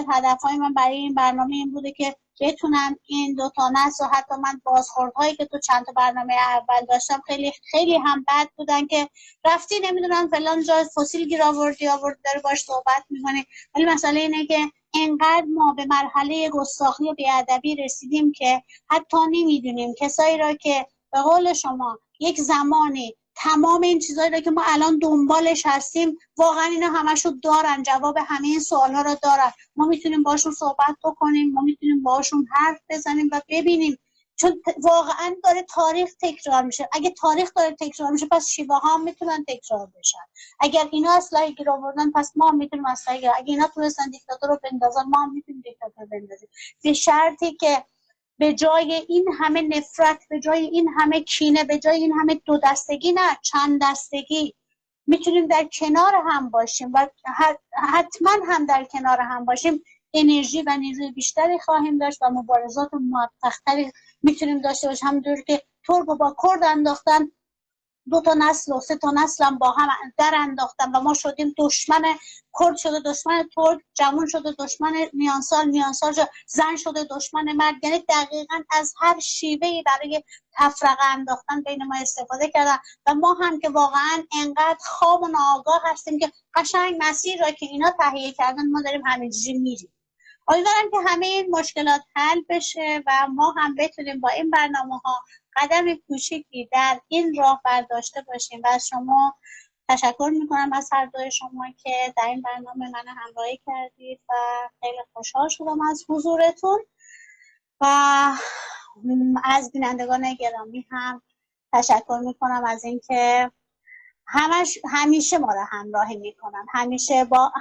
Speaker 1: هدفهای من برای این برنامه این بوده که بتونم این دو تا نسل و حتی من بازخوردهایی که تو چند تا برنامه اول داشتم خیلی خیلی هم بد بودن که رفتی نمیدونم فلان جای فسیل گیر آوردی داره باش صحبت میکنی. ولی مسئله اینه که انقدر ما به مرحله گستاخی و بیادبی رسیدیم که حتی نمیدونیم کسایی را که به قول شما یک زمانی تمام این چیزایی را که ما الان دنبالش هستیم واقعا اینا همشو دارن، جواب همه این سوالها رو دارن. ما میتونیم باشون صحبت بکنیم، ما میتونیم باشون حرف بزنیم و ببینیم، چون واقعا داره تاریخ تکرار میشه. اگه تاریخ داره تکرار میشه پس شیوه ها هم میتونن تکرار بشن. اگر اینا اسلحه گیر آوردن پس ما هم میتونیم اسلحه گیر. اگه اینا تونستن دیکتاتور رو بندازن ما هم میتونیم دیکتاتور بندازیم، به شرطی که به جای این همه نفرت، به جای این همه کینه، به جای این همه دو دستگی، نه چند دستگی، میتونیم در کنار هم باشیم و حتما هم در کنار هم باشیم انرژی و نیروی بیشتری خواهیم داشت و مبارزات موفق‌تری میتونیم داشته باشیم. همونطور که ترک با کرد انداختن، دو تا نسل و سه تا نسل هم با هم در انداختن و ما شدیم دشمن کرد شده دشمن ترک، جوان شده دشمن میانسال شده زن شده دشمن مرد. یعنی دقیقاً از هر شیوهی برای تفرقه انداختن بین ما استفاده کردن و ما هم که واقعاً انقدر خواب و ناآگاه هستیم که قشنگ مسیر را که اینا تهیه کردن ما داریم همینجوری میریم. امیدوارم که همه این مشکلات حل بشه و ما هم بتونیم با این برنامه‌ها قدم کوچیکی در این راه برداشته باشیم. و از شما تشکر میکنم، از هر دوی شما که در این برنامه من همراهی کردید و خیلی خوشحال شدم از حضورتون و از بینندگان گرامی هم تشکر میکنم از اینکه همیشه ما رو همراهی میکنن، همیشه با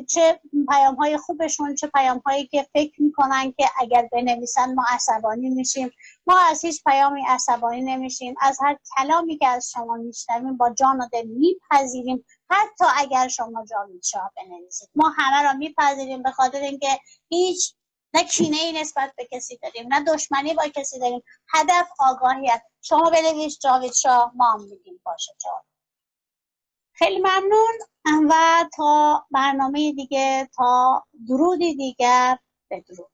Speaker 1: چه پیام های خوبشون، چه پیام هایی که فکر میکنن که اگر بنویسن ما عصبانی میشیم. ما از هیچ پیامی عصبانی نمیشیم، از هر کلامی که از شما میشنویم با جان و دل میپذیریم، حتی اگر شما جاوید شاه بنویسید ما همه رو میپذیریم، به خاطر اینکه هیچ نه کینه ای نسبت به کسی داریم، نه دشمنی با کسی داریم. هدف آگاهیت. شما بنویس جاوید شاه، ما هم میگیم باشه جاوید. خیلی ممنون و تا برنامه دیگه، تا درودی دیگر، بدرود.